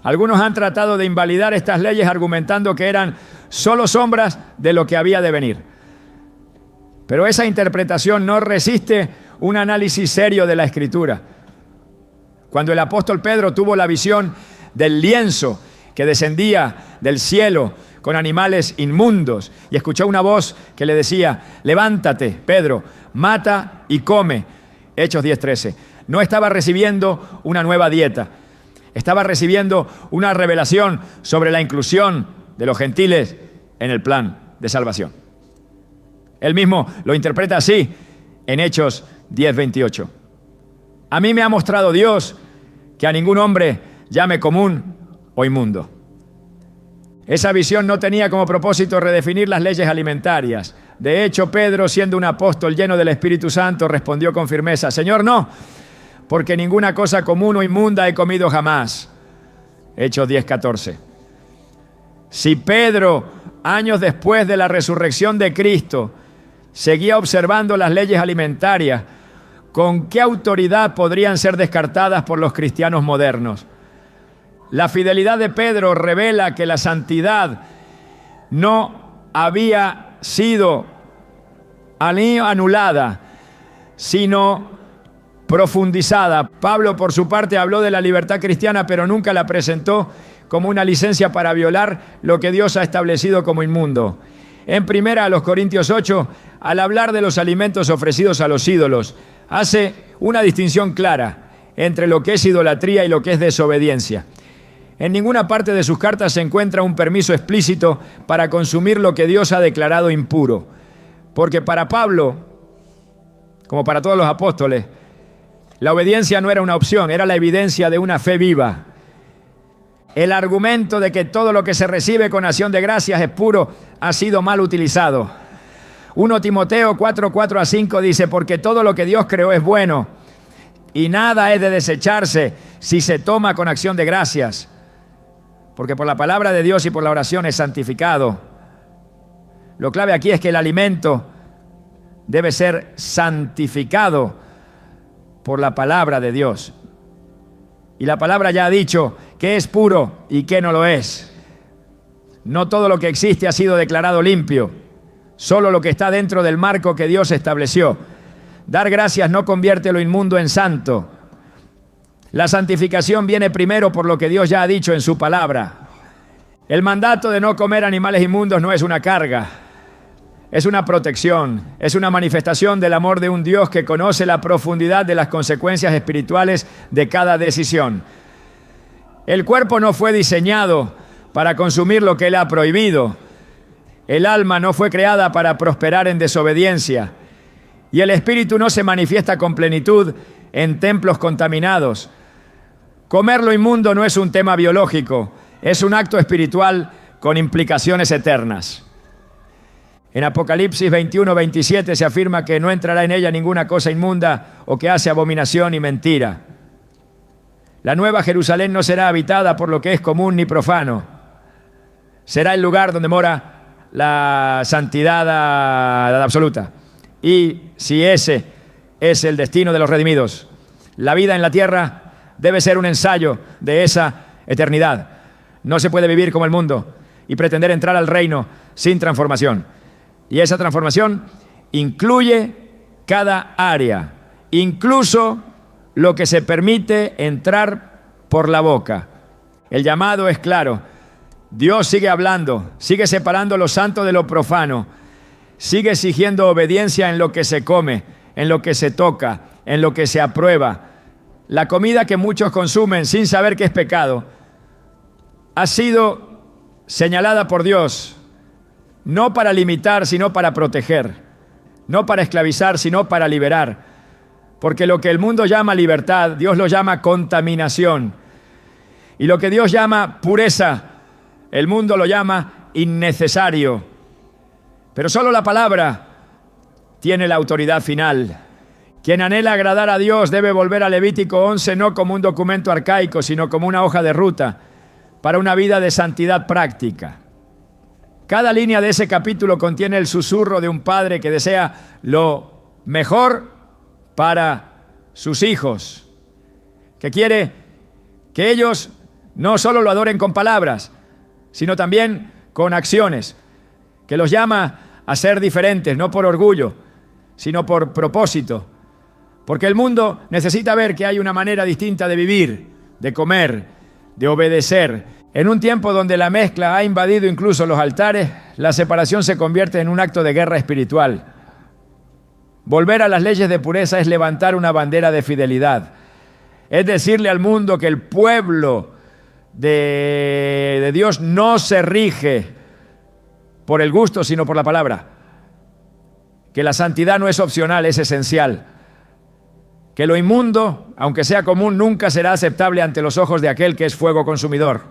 Algunos han tratado de invalidar estas leyes argumentando que eran solo sombras de lo que había de venir. Pero esa interpretación no resiste un análisis serio de la Escritura. Cuando el apóstol Pedro tuvo la visión del lienzo que descendía del cielo con animales inmundos y escuchó una voz que le decía: levántate, Pedro, mata y come. Hechos 10:13. No estaba recibiendo una nueva dieta. Estaba recibiendo una revelación sobre la inclusión de los gentiles en el plan de salvación. Él mismo lo interpreta así en Hechos 10:28. A mí me ha mostrado Dios que a ningún hombre llame común o inmundo. Esa visión no tenía como propósito redefinir las leyes alimentarias. De hecho, Pedro, siendo un apóstol lleno del Espíritu Santo, respondió con firmeza: Señor, no, porque ninguna cosa común o inmunda he comido jamás. Hechos 10:14. Si Pedro, años después de la resurrección de Cristo, seguía observando las leyes alimentarias, ¿con qué autoridad podrían ser descartadas por los cristianos modernos? La fidelidad de Pedro revela que la santidad no había sido anulada, sino profundizada. Pablo, por su parte, habló de la libertad cristiana, pero nunca la presentó como una licencia para violar lo que Dios ha establecido como inmundo. En 1 Corintios 8, al hablar de los alimentos ofrecidos a los ídolos, hace una distinción clara entre lo que es idolatría y lo que es desobediencia. En ninguna parte de sus cartas se encuentra un permiso explícito para consumir lo que Dios ha declarado impuro. Porque para Pablo, como para todos los apóstoles, la obediencia no era una opción, era la evidencia de una fe viva. El argumento de que todo lo que se recibe con acción de gracias es puro ha sido mal utilizado. 1 Timoteo 4:4-5 dice: porque todo lo que Dios creó es bueno y nada es de desecharse si se toma con acción de gracias. Porque por la palabra de Dios y por la oración es santificado. Lo clave aquí es que el alimento debe ser santificado por la palabra de Dios. Y la palabra ya ha dicho qué es puro y qué no lo es. No todo lo que existe ha sido declarado limpio, solo lo que está dentro del marco que Dios estableció. Dar gracias no convierte lo inmundo en santo. La santificación viene primero por lo que Dios ya ha dicho en su palabra. El mandato de no comer animales inmundos no es una carga, es una protección, es una manifestación del amor de un Dios que conoce la profundidad de las consecuencias espirituales de cada decisión. El cuerpo no fue diseñado para consumir lo que Él ha prohibido. El alma no fue creada para prosperar en desobediencia. Y el espíritu no se manifiesta con plenitud en templos contaminados. Comer lo inmundo no es un tema biológico, es un acto espiritual con implicaciones eternas. En Apocalipsis 21:27 se afirma que no entrará en ella ninguna cosa inmunda o que hace abominación y mentira. La nueva Jerusalén no será habitada por lo que es común ni profano. Será el lugar donde mora la santidad absoluta. Y si ese es el destino de los redimidos, la vida en la tierra debe ser un ensayo de esa eternidad. No se puede vivir como el mundo y pretender entrar al reino sin transformación. Y esa transformación incluye cada área, incluso lo que se permite entrar por la boca. El llamado es claro. Dios sigue hablando, sigue separando lo santo de lo profano, sigue exigiendo obediencia en lo que se come, en lo que se toca, en lo que se aprueba. La comida que muchos consumen sin saber que es pecado ha sido señalada por Dios, no para limitar, sino para proteger, no para esclavizar, sino para liberar. Porque lo que el mundo llama libertad, Dios lo llama contaminación. Y lo que Dios llama pureza, el mundo lo llama innecesario. Pero solo la palabra tiene la autoridad final. Quien anhela agradar a Dios debe volver a Levítico 11 no como un documento arcaico, sino como una hoja de ruta para una vida de santidad práctica. Cada línea de ese capítulo contiene el susurro de un padre que desea lo mejor para sus hijos, que quiere que ellos no solo lo adoren con palabras, sino también con acciones, que los llama a ser diferentes, no por orgullo, sino por propósito. Porque el mundo necesita ver que hay una manera distinta de vivir, de comer, de obedecer. En un tiempo donde la mezcla ha invadido incluso los altares, la separación se convierte en un acto de guerra espiritual. Volver a las leyes de pureza es levantar una bandera de fidelidad. Es decirle al mundo que el pueblo de Dios no se rige por el gusto, sino por la palabra. Que la santidad no es opcional, es esencial. Que lo inmundo, aunque sea común, nunca será aceptable ante los ojos de aquel que es fuego consumidor.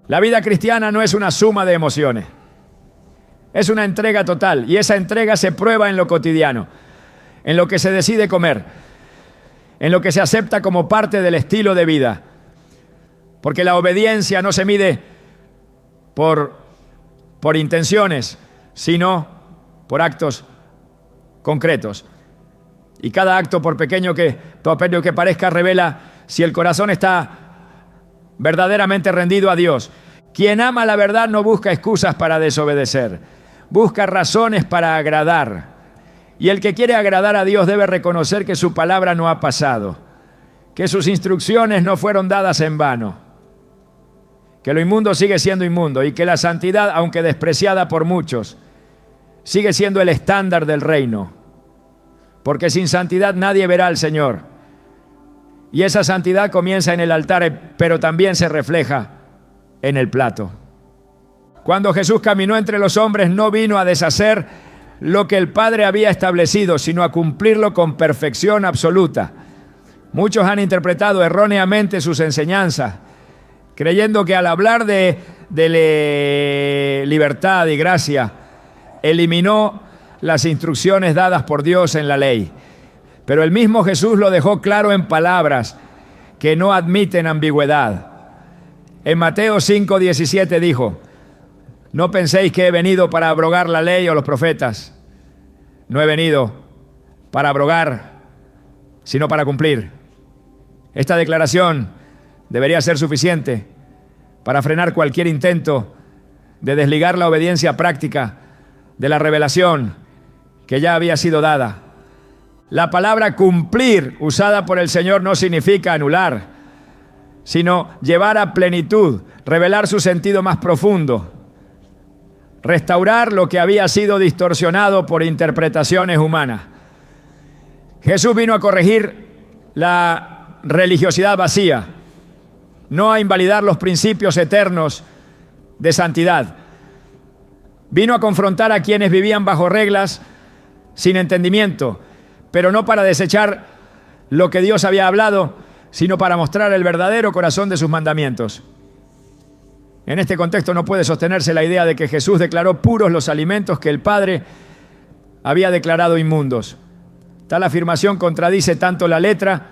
La vida cristiana no es una suma de emociones. Es una entrega total, y esa entrega se prueba en lo cotidiano, en lo que se decide comer, en lo que se acepta como parte del estilo de vida. Porque la obediencia no se mide por intenciones, sino por actos concretos. Y cada acto, por pequeño que parezca, revela si el corazón está verdaderamente rendido a Dios. Quien ama la verdad no busca excusas para desobedecer, busca razones para agradar. Y el que quiere agradar a Dios debe reconocer que su palabra no ha pasado, que sus instrucciones no fueron dadas en vano, que lo inmundo sigue siendo inmundo y que la santidad, aunque despreciada por muchos, sigue siendo el estándar del reino. Porque sin santidad nadie verá al Señor. Y esa santidad comienza en el altar, pero también se refleja en el plato. Cuando Jesús caminó entre los hombres, no vino a deshacer lo que el Padre había establecido, sino a cumplirlo con perfección absoluta. Muchos han interpretado erróneamente sus enseñanzas, creyendo que al hablar de libertad y gracia, eliminó las instrucciones dadas por Dios en la ley. Pero el mismo Jesús lo dejó claro en palabras que no admiten ambigüedad. En Mateo 5:17 dijo: no penséis que he venido para abrogar la ley o los profetas. No he venido para abrogar, sino para cumplir. Esta declaración debería ser suficiente para frenar cualquier intento de desligar la obediencia práctica de la revelación que ya había sido dada. La palabra cumplir usada por el Señor no significa anular, sino llevar a plenitud, revelar su sentido más profundo, restaurar lo que había sido distorsionado por interpretaciones humanas. Jesús vino a corregir la religiosidad vacía, no a invalidar los principios eternos de santidad. Vino a confrontar a quienes vivían bajo reglas sin entendimiento, pero no para desechar lo que Dios había hablado, sino para mostrar el verdadero corazón de sus mandamientos. En este contexto no puede sostenerse la idea de que Jesús declaró puros los alimentos que el Padre había declarado inmundos. Tal afirmación contradice tanto la letra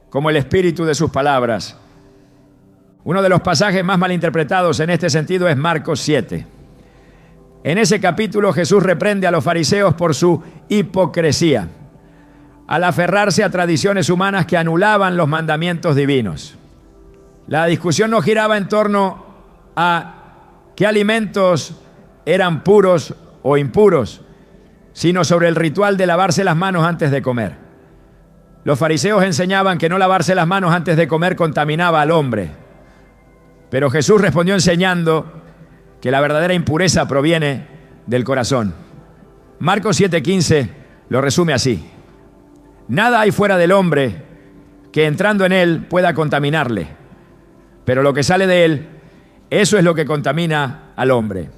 como el espíritu de sus palabras. Uno de los pasajes más malinterpretados en este sentido es Marcos 7. En ese capítulo Jesús reprende a los fariseos por su hipocresía, al aferrarse a tradiciones humanas que anulaban los mandamientos divinos. La discusión no giraba en torno a qué alimentos eran puros o impuros, sino sobre el ritual de lavarse las manos antes de comer. Los fariseos enseñaban que no lavarse las manos antes de comer contaminaba al hombre, pero Jesús respondió enseñando que la verdadera impureza proviene del corazón. Marcos 7:15 lo resume así: nada hay fuera del hombre que entrando en él pueda contaminarle, pero lo que sale de él, eso es lo que contamina al hombre.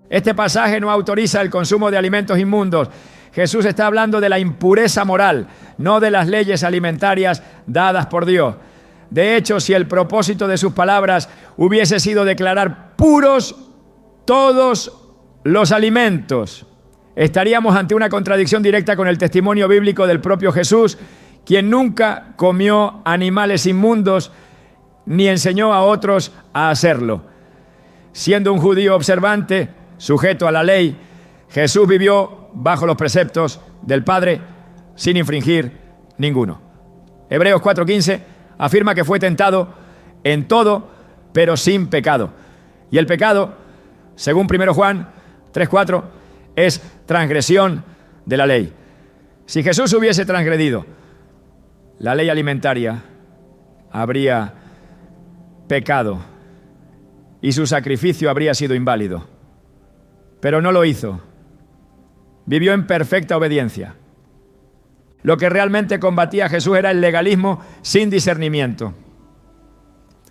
Este pasaje no autoriza el consumo de alimentos inmundos. Jesús está hablando de la impureza moral, no de las leyes alimentarias dadas por Dios. De hecho, si el propósito de sus palabras hubiese sido declarar puros todos los alimentos, estaríamos ante una contradicción directa con el testimonio bíblico del propio Jesús, quien nunca comió animales inmundos ni enseñó a otros a hacerlo. Siendo un judío observante, sujeto a la ley, Jesús vivió bajo los preceptos del Padre sin infringir ninguno. Hebreos 4:15 afirma que fue tentado en todo, pero sin pecado. Y el pecado, según 1 Juan 3:4, es transgresión de la ley. Si Jesús hubiese transgredido la ley alimentaria, habría pecado y su sacrificio habría sido inválido. Pero no lo hizo. Vivió en perfecta obediencia. Lo que realmente combatía a Jesús era el legalismo sin discernimiento.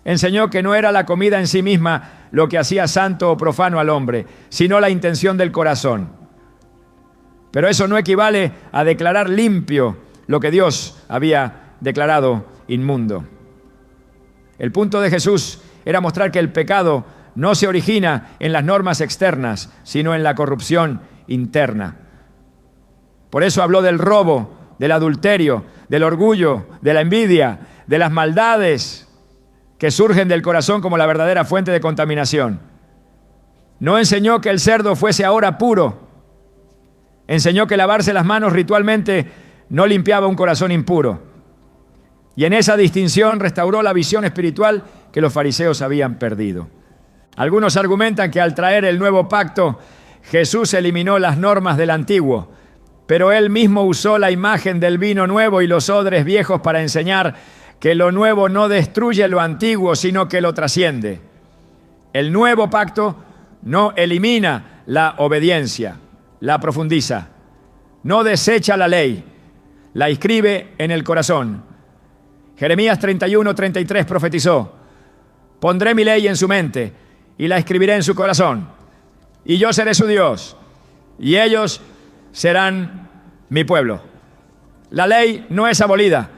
Enseñó que no era la comida en sí misma lo que hacía santo o profano al hombre, sino la intención del corazón. Pero eso no equivale a declarar limpio lo que Dios había declarado inmundo. El punto de Jesús era mostrar que el pecado no se origina en las normas externas, sino en la corrupción interna. Por eso habló del robo, del adulterio, del orgullo, de la envidia, de las maldades que surgen del corazón como la verdadera fuente de contaminación. No enseñó que el cerdo fuese ahora puro. Enseñó que lavarse las manos ritualmente no limpiaba un corazón impuro. Y en esa distinción restauró la visión espiritual que los fariseos habían perdido. Algunos argumentan que al traer el nuevo pacto, Jesús eliminó las normas del antiguo, pero él mismo usó la imagen del vino nuevo y los odres viejos para enseñar que lo nuevo no destruye lo antiguo, sino que lo trasciende. El nuevo pacto no elimina la obediencia, la profundiza, no desecha la ley, la inscribe en el corazón. Jeremías 31:33 profetizó: pondré mi ley en su mente y la escribiré en su corazón, y yo seré su Dios, y ellos serán mi pueblo. La ley no es abolida,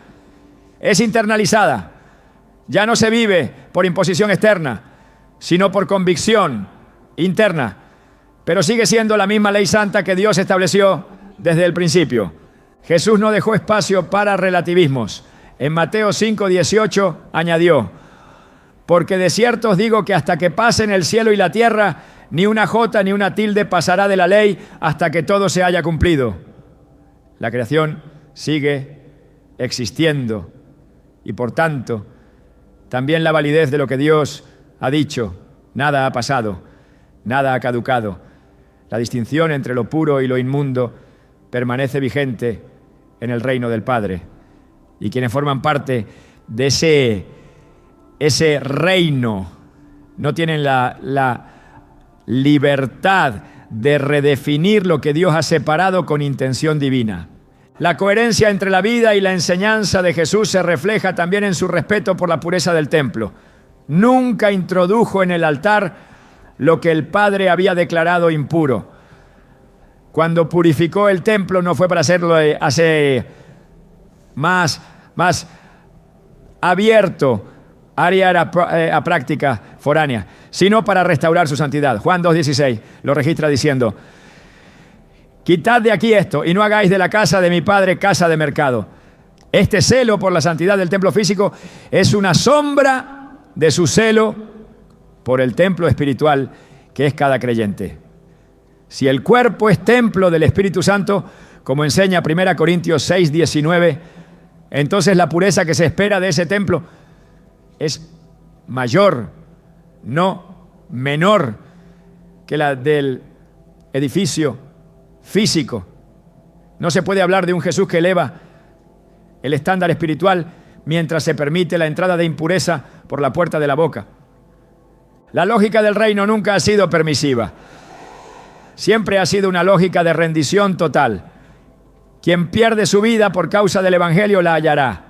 es internalizada. Ya no se vive por imposición externa, sino por convicción interna, pero sigue siendo la misma ley santa que Dios estableció desde el principio. Jesús no dejó espacio para relativismos. En Mateo 5:18 añadió: porque de cierto os digo que hasta que pasen el cielo y la tierra, ni una jota ni una tilde pasará de la ley hasta que todo se haya cumplido. La creación sigue existiendo y por tanto también la validez de lo que Dios ha dicho. Nada ha pasado, nada ha caducado. La distinción entre lo puro y lo inmundo permanece vigente en el reino del Padre. Y quienes forman parte de ese reino no tienen la libertad de redefinir lo que Dios ha separado con intención divina. La coherencia entre la vida y la enseñanza de Jesús se refleja también en su respeto por la pureza del templo. Nunca introdujo en el altar lo que el Padre había declarado impuro. Cuando purificó el templo no fue para hacerlo más abierto, área a práctica foránea, sino para restaurar su santidad. Juan 2:16 lo registra diciendo: quitad de aquí esto y no hagáis de la casa de mi Padre casa de mercado. Este celo por la santidad del templo físico es una sombra de su celo por el templo espiritual que es cada creyente. Si el cuerpo es templo del Espíritu Santo, como enseña 1 Corintios 6:19, entonces la pureza que se espera de ese templo es mayor, no menor que la del edificio físico. No se puede hablar de un Jesús que eleva el estándar espiritual mientras se permite la entrada de impureza por la puerta de la boca. La lógica del reino nunca ha sido permisiva. Siempre ha sido una lógica de rendición total. Quien pierde su vida por causa del evangelio la hallará.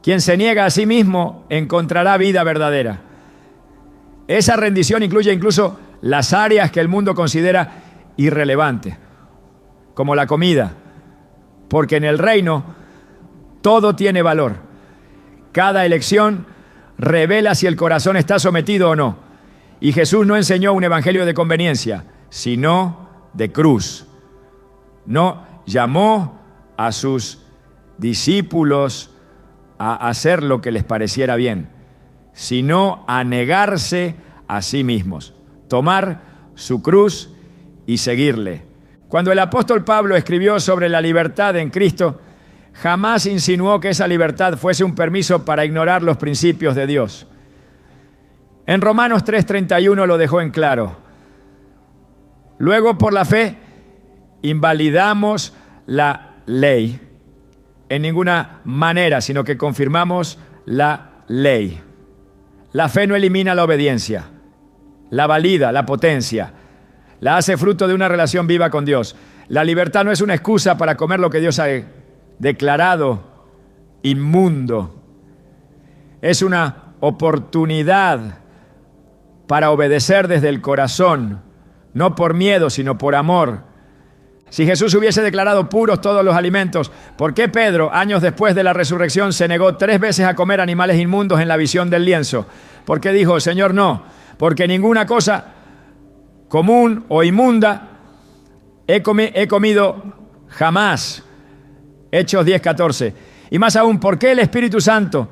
Quien se niega a sí mismo encontrará vida verdadera. Esa rendición incluye incluso las áreas que el mundo considera irrelevantes, como la comida, porque en el reino todo tiene valor. Cada elección revela si el corazón está sometido o no. Y Jesús no enseñó un evangelio de conveniencia, sino de cruz. No llamó a sus discípulos a hacer lo que les pareciera bien, sino a negarse a sí mismos, tomar su cruz y seguirle. Cuando el apóstol Pablo escribió sobre la libertad en Cristo, jamás insinuó que esa libertad fuese un permiso para ignorar los principios de Dios. En Romanos 3:31 lo dejó en claro. Luego, por la fe, invalidamos la ley en ninguna manera, sino que confirmamos la ley. La fe no elimina la obediencia, la valida, la potencia, la hace fruto de una relación viva con Dios. La libertad no es una excusa para comer lo que Dios ha declarado inmundo. Es una oportunidad para obedecer desde el corazón, no por miedo, sino por amor. Si Jesús hubiese declarado puros todos los alimentos, ¿por qué Pedro, años después de la resurrección, se negó 3 veces a comer animales inmundos en la visión del lienzo? ¿Por qué dijo, Señor, no? Porque ninguna cosa común o inmunda he comido jamás. Hechos 10:14. Y más aún, ¿por qué el Espíritu Santo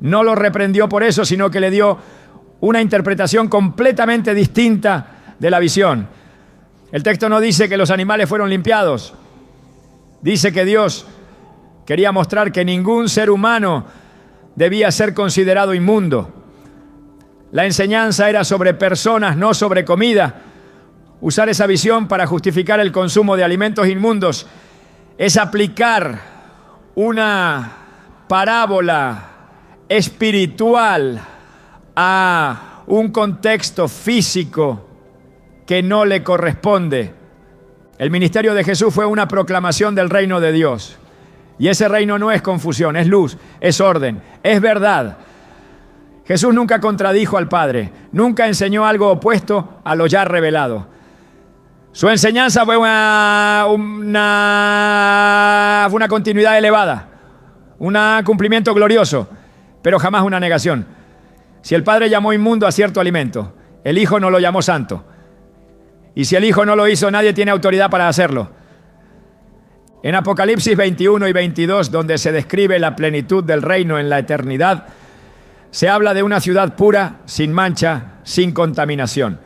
no lo reprendió por eso, sino que le dio una interpretación completamente distinta de la visión? El texto no dice que los animales fueron limpiados. Dice que Dios quería mostrar que ningún ser humano debía ser considerado inmundo. La enseñanza era sobre personas, no sobre comida. Usar esa visión para justificar el consumo de alimentos inmundos es aplicar una parábola espiritual a un contexto físico que no le corresponde. El ministerio de Jesús fue una proclamación del reino de Dios. Y ese reino no es confusión, es luz, es orden, es verdad. Jesús nunca contradijo al Padre, nunca enseñó algo opuesto a lo ya revelado. Su enseñanza fue una continuidad elevada, un cumplimiento glorioso, pero jamás una negación. Si el Padre llamó inmundo a cierto alimento, el Hijo no lo llamó santo. Y si el Hijo no lo hizo, nadie tiene autoridad para hacerlo. En Apocalipsis 21 y 22, donde se describe la plenitud del reino en la eternidad, se habla de una ciudad pura, sin mancha, sin contaminación.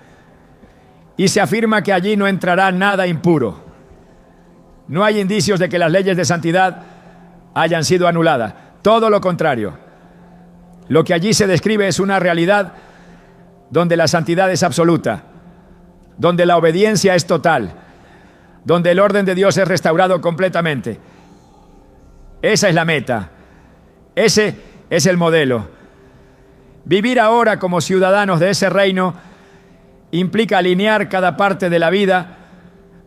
Y se afirma que allí no entrará nada impuro. No hay indicios de que las leyes de santidad hayan sido anuladas. Todo lo contrario. Lo que allí se describe es una realidad donde la santidad es absoluta, donde la obediencia es total, donde el orden de Dios es restaurado completamente. Esa es la meta. Ese es el modelo. Vivir ahora como ciudadanos de ese reino implica alinear cada parte de la vida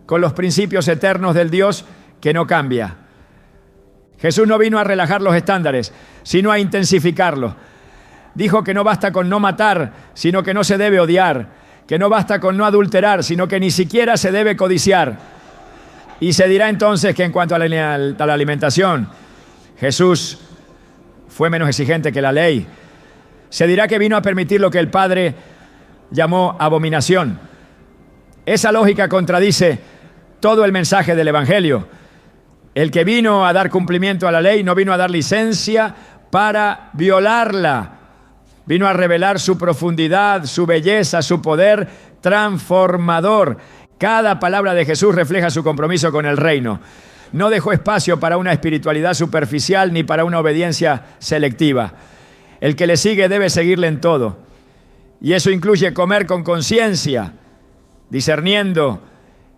con los principios eternos del Dios que no cambia. Jesús no vino a relajar los estándares, sino a intensificarlos. Dijo que no basta con no matar, sino que no se debe odiar, que no basta con no adulterar, sino que ni siquiera se debe codiciar. Y se dirá entonces que en cuanto a la alimentación, Jesús fue menos exigente que la ley. Se dirá que vino a permitir lo que el Padre llamó abominación. Esa lógica contradice todo el mensaje del Evangelio. El que vino a dar cumplimiento a la ley no vino a dar licencia para violarla. Vino a revelar su profundidad, su belleza, su poder transformador. Cada palabra de Jesús refleja su compromiso con el reino. No dejó espacio para una espiritualidad superficial ni para una obediencia selectiva. El que le sigue debe seguirle en todo. Y eso incluye comer con conciencia, discerniendo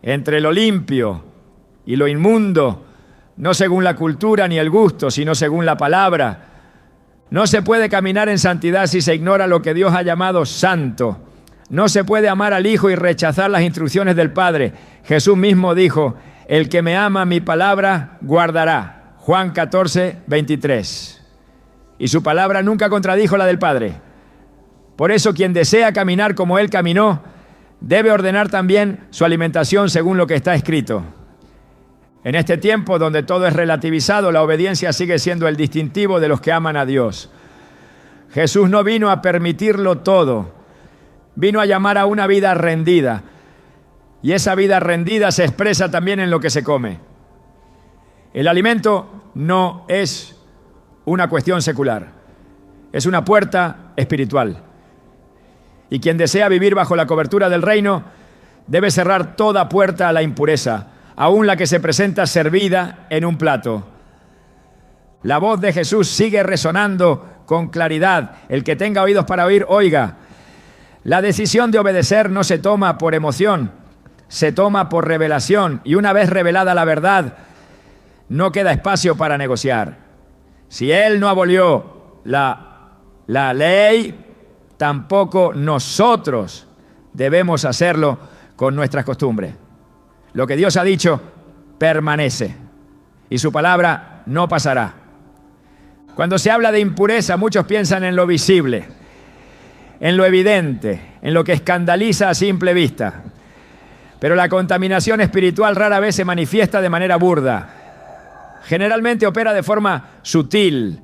entre lo limpio y lo inmundo, no según la cultura ni el gusto, sino según la palabra. No se puede caminar en santidad si se ignora lo que Dios ha llamado santo. No se puede amar al Hijo y rechazar las instrucciones del Padre. Jesús mismo dijo, el que me ama mi palabra guardará. Juan 14:23. Y su palabra nunca contradijo la del Padre. Por eso quien desea caminar como Él caminó, debe ordenar también su alimentación según lo que está escrito. En este tiempo donde todo es relativizado, la obediencia sigue siendo el distintivo de los que aman a Dios. Jesús no vino a permitirlo todo, vino a llamar a una vida rendida. Y esa vida rendida se expresa también en lo que se come. El alimento no es una cuestión secular, es una puerta espiritual. Y quien desea vivir bajo la cobertura del reino debe cerrar toda puerta a la impureza, aún la que se presenta servida en un plato. La voz de Jesús sigue resonando con claridad. El que tenga oídos para oír, oiga. La decisión de obedecer no se toma por emoción, se toma por revelación. Y una vez revelada la verdad, no queda espacio para negociar. Si Él no abolió la ley, tampoco nosotros debemos hacerlo con nuestras costumbres. Lo que Dios ha dicho permanece y su palabra no pasará. Cuando se habla de impureza, muchos piensan en lo visible, en lo evidente, en lo que escandaliza a simple vista. Pero la contaminación espiritual rara vez se manifiesta de manera burda. Generalmente opera de forma sutil,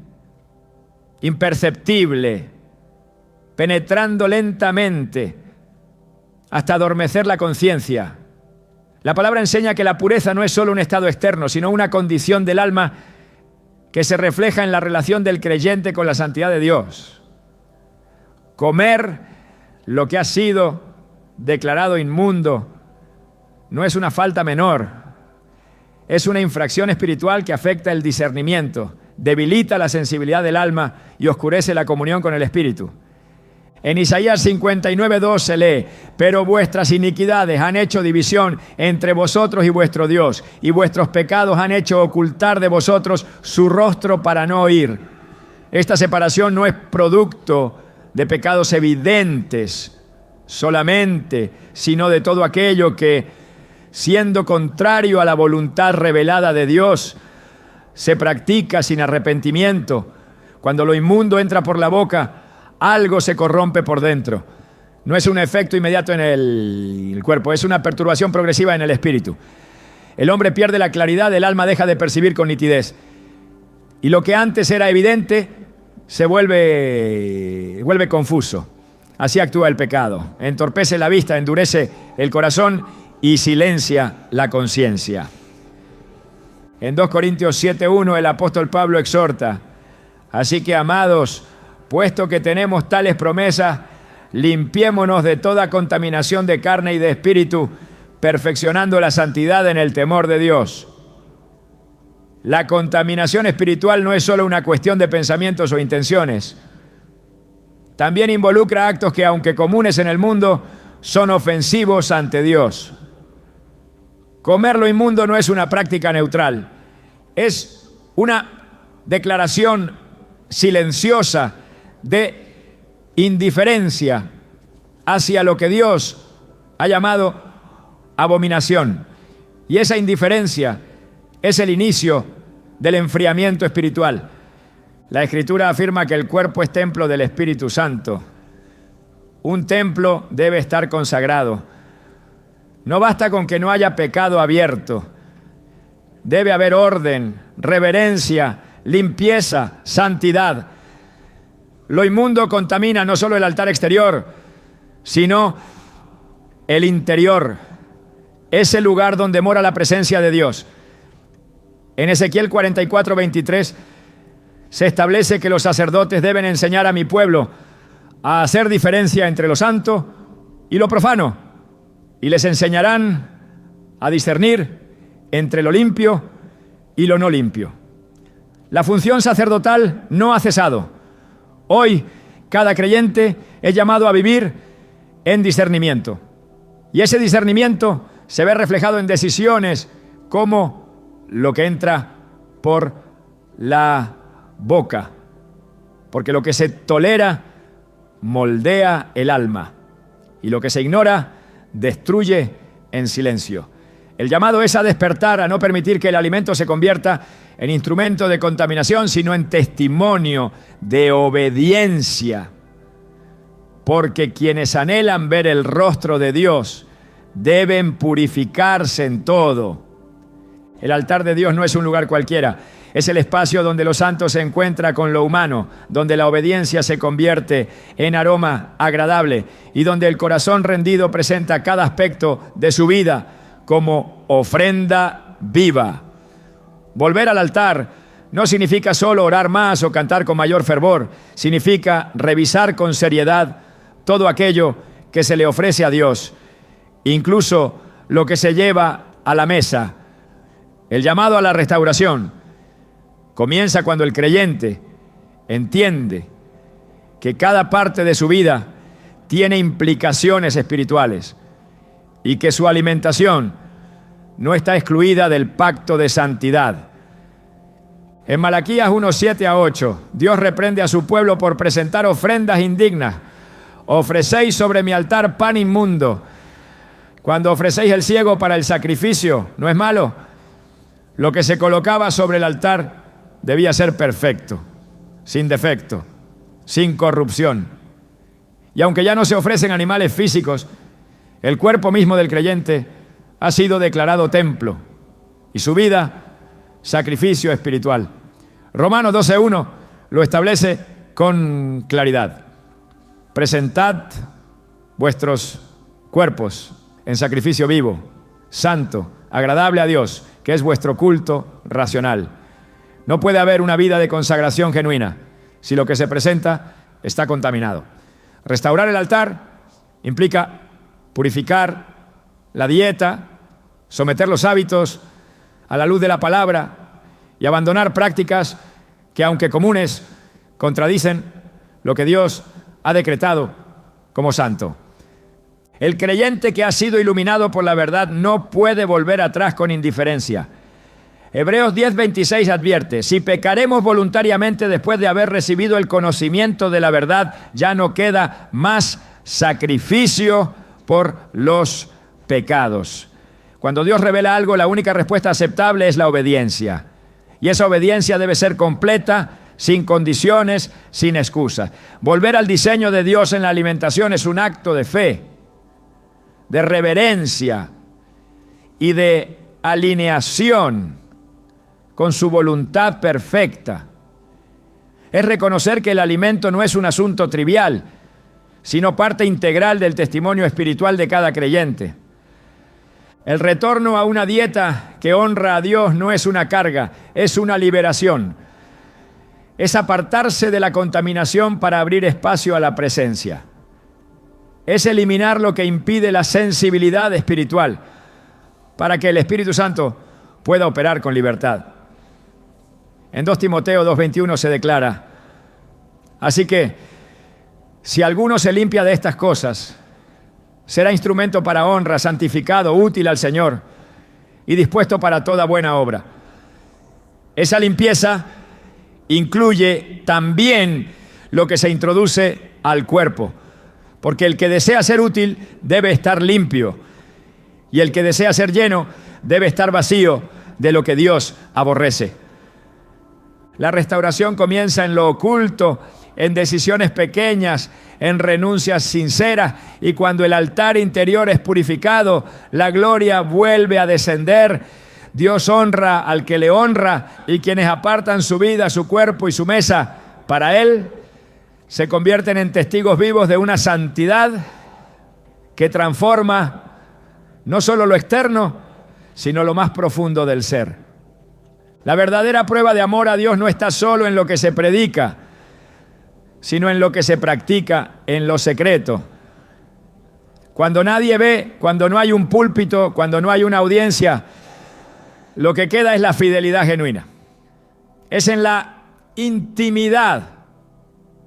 imperceptible, penetrando lentamente hasta adormecer la conciencia. La palabra enseña que la pureza no es solo un estado externo, sino una condición del alma que se refleja en la relación del creyente con la santidad de Dios. Comer lo que ha sido declarado inmundo no es una falta menor, es una infracción espiritual que afecta el discernimiento, debilita la sensibilidad del alma y oscurece la comunión con el Espíritu. En Isaías 59:2 se lee: pero vuestras iniquidades han hecho división entre vosotros y vuestro Dios, y vuestros pecados han hecho ocultar de vosotros su rostro para no oír. Esta separación no es producto de pecados evidentes solamente, sino de todo aquello que, siendo contrario a la voluntad revelada de Dios, se practica sin arrepentimiento. Cuando lo inmundo entra por la boca, algo se corrompe por dentro. No es un efecto inmediato en el cuerpo, es una perturbación progresiva en el espíritu. El hombre pierde la claridad, el alma deja de percibir con nitidez. Y lo que antes era evidente se vuelve confuso. Así actúa el pecado. Entorpece la vista, endurece el corazón y silencia la conciencia. En 2 Corintios 7:1 el apóstol Pablo exhorta: así que, amados, puesto que tenemos tales promesas, limpiémonos de toda contaminación de carne y de espíritu, perfeccionando la santidad en el temor de Dios. La contaminación espiritual no es solo una cuestión de pensamientos o intenciones. También involucra actos que, aunque comunes en el mundo, son ofensivos ante Dios. Comer lo inmundo no es una práctica neutral, es una declaración silenciosa de indiferencia hacia lo que Dios ha llamado abominación. Y esa indiferencia es el inicio del enfriamiento espiritual. La Escritura afirma que el cuerpo es templo del Espíritu Santo. Un templo debe estar consagrado. No basta con que no haya pecado abierto. Debe haber orden, reverencia, limpieza, santidad. Lo inmundo contamina no solo el altar exterior, sino el interior, ese lugar donde mora la presencia de Dios. En Ezequiel 44:23 se establece que los sacerdotes deben enseñar a mi pueblo a hacer diferencia entre lo santo y lo profano, y les enseñarán a discernir entre lo limpio y lo no limpio. La función sacerdotal no ha cesado. Hoy, cada creyente es llamado a vivir en discernimiento. Y ese discernimiento se ve reflejado en decisiones como lo que entra por la boca. Porque lo que se tolera moldea el alma. Y lo que se ignora destruye en silencio. El llamado es a despertar, a no permitir que el alimento se convierta en instrumento de contaminación, sino en testimonio de obediencia. Porque quienes anhelan ver el rostro de Dios deben purificarse en todo. El altar de Dios no es un lugar cualquiera, es el espacio donde lo santo se encuentra con lo humano, donde la obediencia se convierte en aroma agradable y donde el corazón rendido presenta cada aspecto de su vida como ofrenda viva. Volver al altar no significa solo orar más o cantar con mayor fervor, significa revisar con seriedad todo aquello que se le ofrece a Dios, incluso lo que se lleva a la mesa. El llamado a la restauración comienza cuando el creyente entiende que cada parte de su vida tiene implicaciones espirituales y que su alimentación no está excluida del pacto de santidad. En Malaquías 1:7-8, Dios reprende a su pueblo por presentar ofrendas indignas. Ofrecéis sobre mi altar pan inmundo. Cuando ofrecéis el ciego para el sacrificio, ¿no es malo? Lo que se colocaba sobre el altar debía ser perfecto, sin defecto, sin corrupción. Y aunque ya no se ofrecen animales físicos, el cuerpo mismo del creyente ha sido declarado templo y su vida sacrificio espiritual. Romanos 12:1 lo establece con claridad. Presentad vuestros cuerpos en sacrificio vivo, santo, agradable a Dios, que es vuestro culto racional. No puede haber una vida de consagración genuina si lo que se presenta está contaminado. Restaurar el altar implica purificar la dieta, someter los hábitos a la luz de la palabra y abandonar prácticas que, aunque comunes, contradicen lo que Dios ha decretado como santo. El creyente que ha sido iluminado por la verdad no puede volver atrás con indiferencia. Hebreos 10:26 advierte: si pecaremos voluntariamente después de haber recibido el conocimiento de la verdad, ya no queda más sacrificio por los pecados. Cuando Dios revela algo, la única respuesta aceptable es la obediencia. Y esa obediencia debe ser completa, sin condiciones, sin excusas. Volver al diseño de Dios en la alimentación es un acto de fe, de reverencia y de alineación con su voluntad perfecta. Es reconocer que el alimento no es un asunto trivial, sino parte integral del testimonio espiritual de cada creyente. El retorno a una dieta que honra a Dios no es una carga, es una liberación. Es apartarse de la contaminación para abrir espacio a la presencia. Es eliminar lo que impide la sensibilidad espiritual para que el Espíritu Santo pueda operar con libertad. En 2 Timoteo 2:21 se declara: así que, si alguno se limpia de estas cosas, será instrumento para honra, santificado, útil al Señor y dispuesto para toda buena obra. Esa limpieza incluye también lo que se introduce al cuerpo, porque el que desea ser útil debe estar limpio y el que desea ser lleno debe estar vacío de lo que Dios aborrece. La restauración comienza en lo oculto, en decisiones pequeñas, en renuncias sinceras, y cuando el altar interior es purificado, la gloria vuelve a descender. Dios honra al que le honra, y quienes apartan su vida, su cuerpo y su mesa para Él, se convierten en testigos vivos de una santidad que transforma no solo lo externo, sino lo más profundo del ser. La verdadera prueba de amor a Dios no está solo en lo que se predica, sino en lo que se practica en lo secreto. Cuando nadie ve, cuando no hay un púlpito, cuando no hay una audiencia, lo que queda es la fidelidad genuina. Es en la intimidad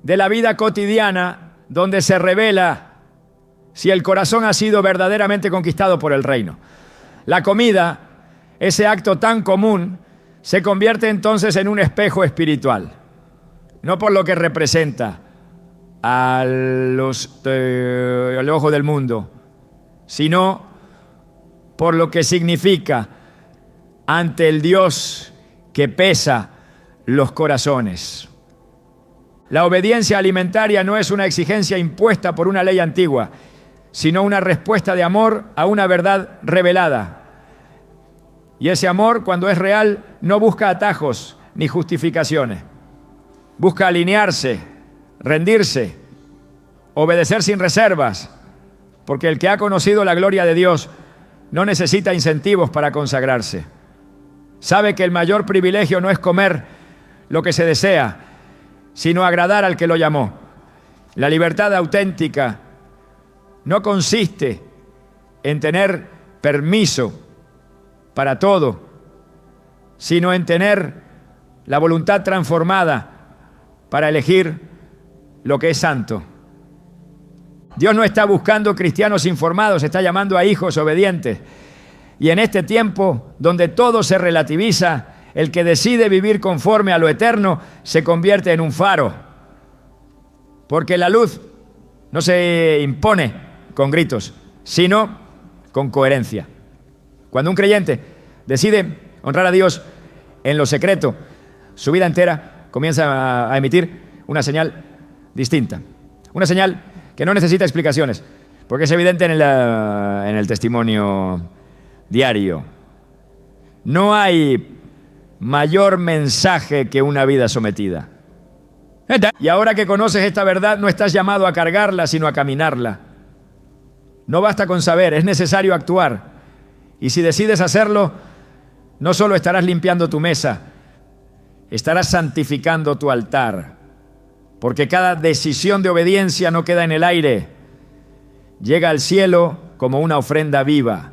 de la vida cotidiana donde se revela si el corazón ha sido verdaderamente conquistado por el reino. La comida, ese acto tan común, se convierte entonces en un espejo espiritual. No por lo que representa al ojo del mundo, sino por lo que significa ante el Dios que pesa los corazones. La obediencia alimentaria no es una exigencia impuesta por una ley antigua, sino una respuesta de amor a una verdad revelada. Y ese amor, cuando es real, no busca atajos ni justificaciones. Busca alinearse, rendirse, obedecer sin reservas, porque el que ha conocido la gloria de Dios no necesita incentivos para consagrarse. Sabe que el mayor privilegio no es comer lo que se desea, sino agradar al que lo llamó. La libertad auténtica no consiste en tener permiso para todo, sino en tener la voluntad transformada para elegir lo que es santo. Dios no está buscando cristianos informados, está llamando a hijos obedientes. Y en este tiempo donde todo se relativiza, el que decide vivir conforme a lo eterno se convierte en un faro. Porque la luz no se impone con gritos, sino con coherencia. Cuando un creyente decide honrar a Dios en lo secreto, su vida entera comienza a emitir una señal distinta. Una señal que no necesita explicaciones, porque es evidente en el testimonio diario. No hay mayor mensaje que una vida sometida. Y ahora que conoces esta verdad, no estás llamado a cargarla, sino a caminarla. No basta con saber, es necesario actuar. Y si decides hacerlo, no solo estarás limpiando tu mesa, estarás santificando tu altar. Porque cada decisión de obediencia no queda en el aire, llega al cielo como una ofrenda viva.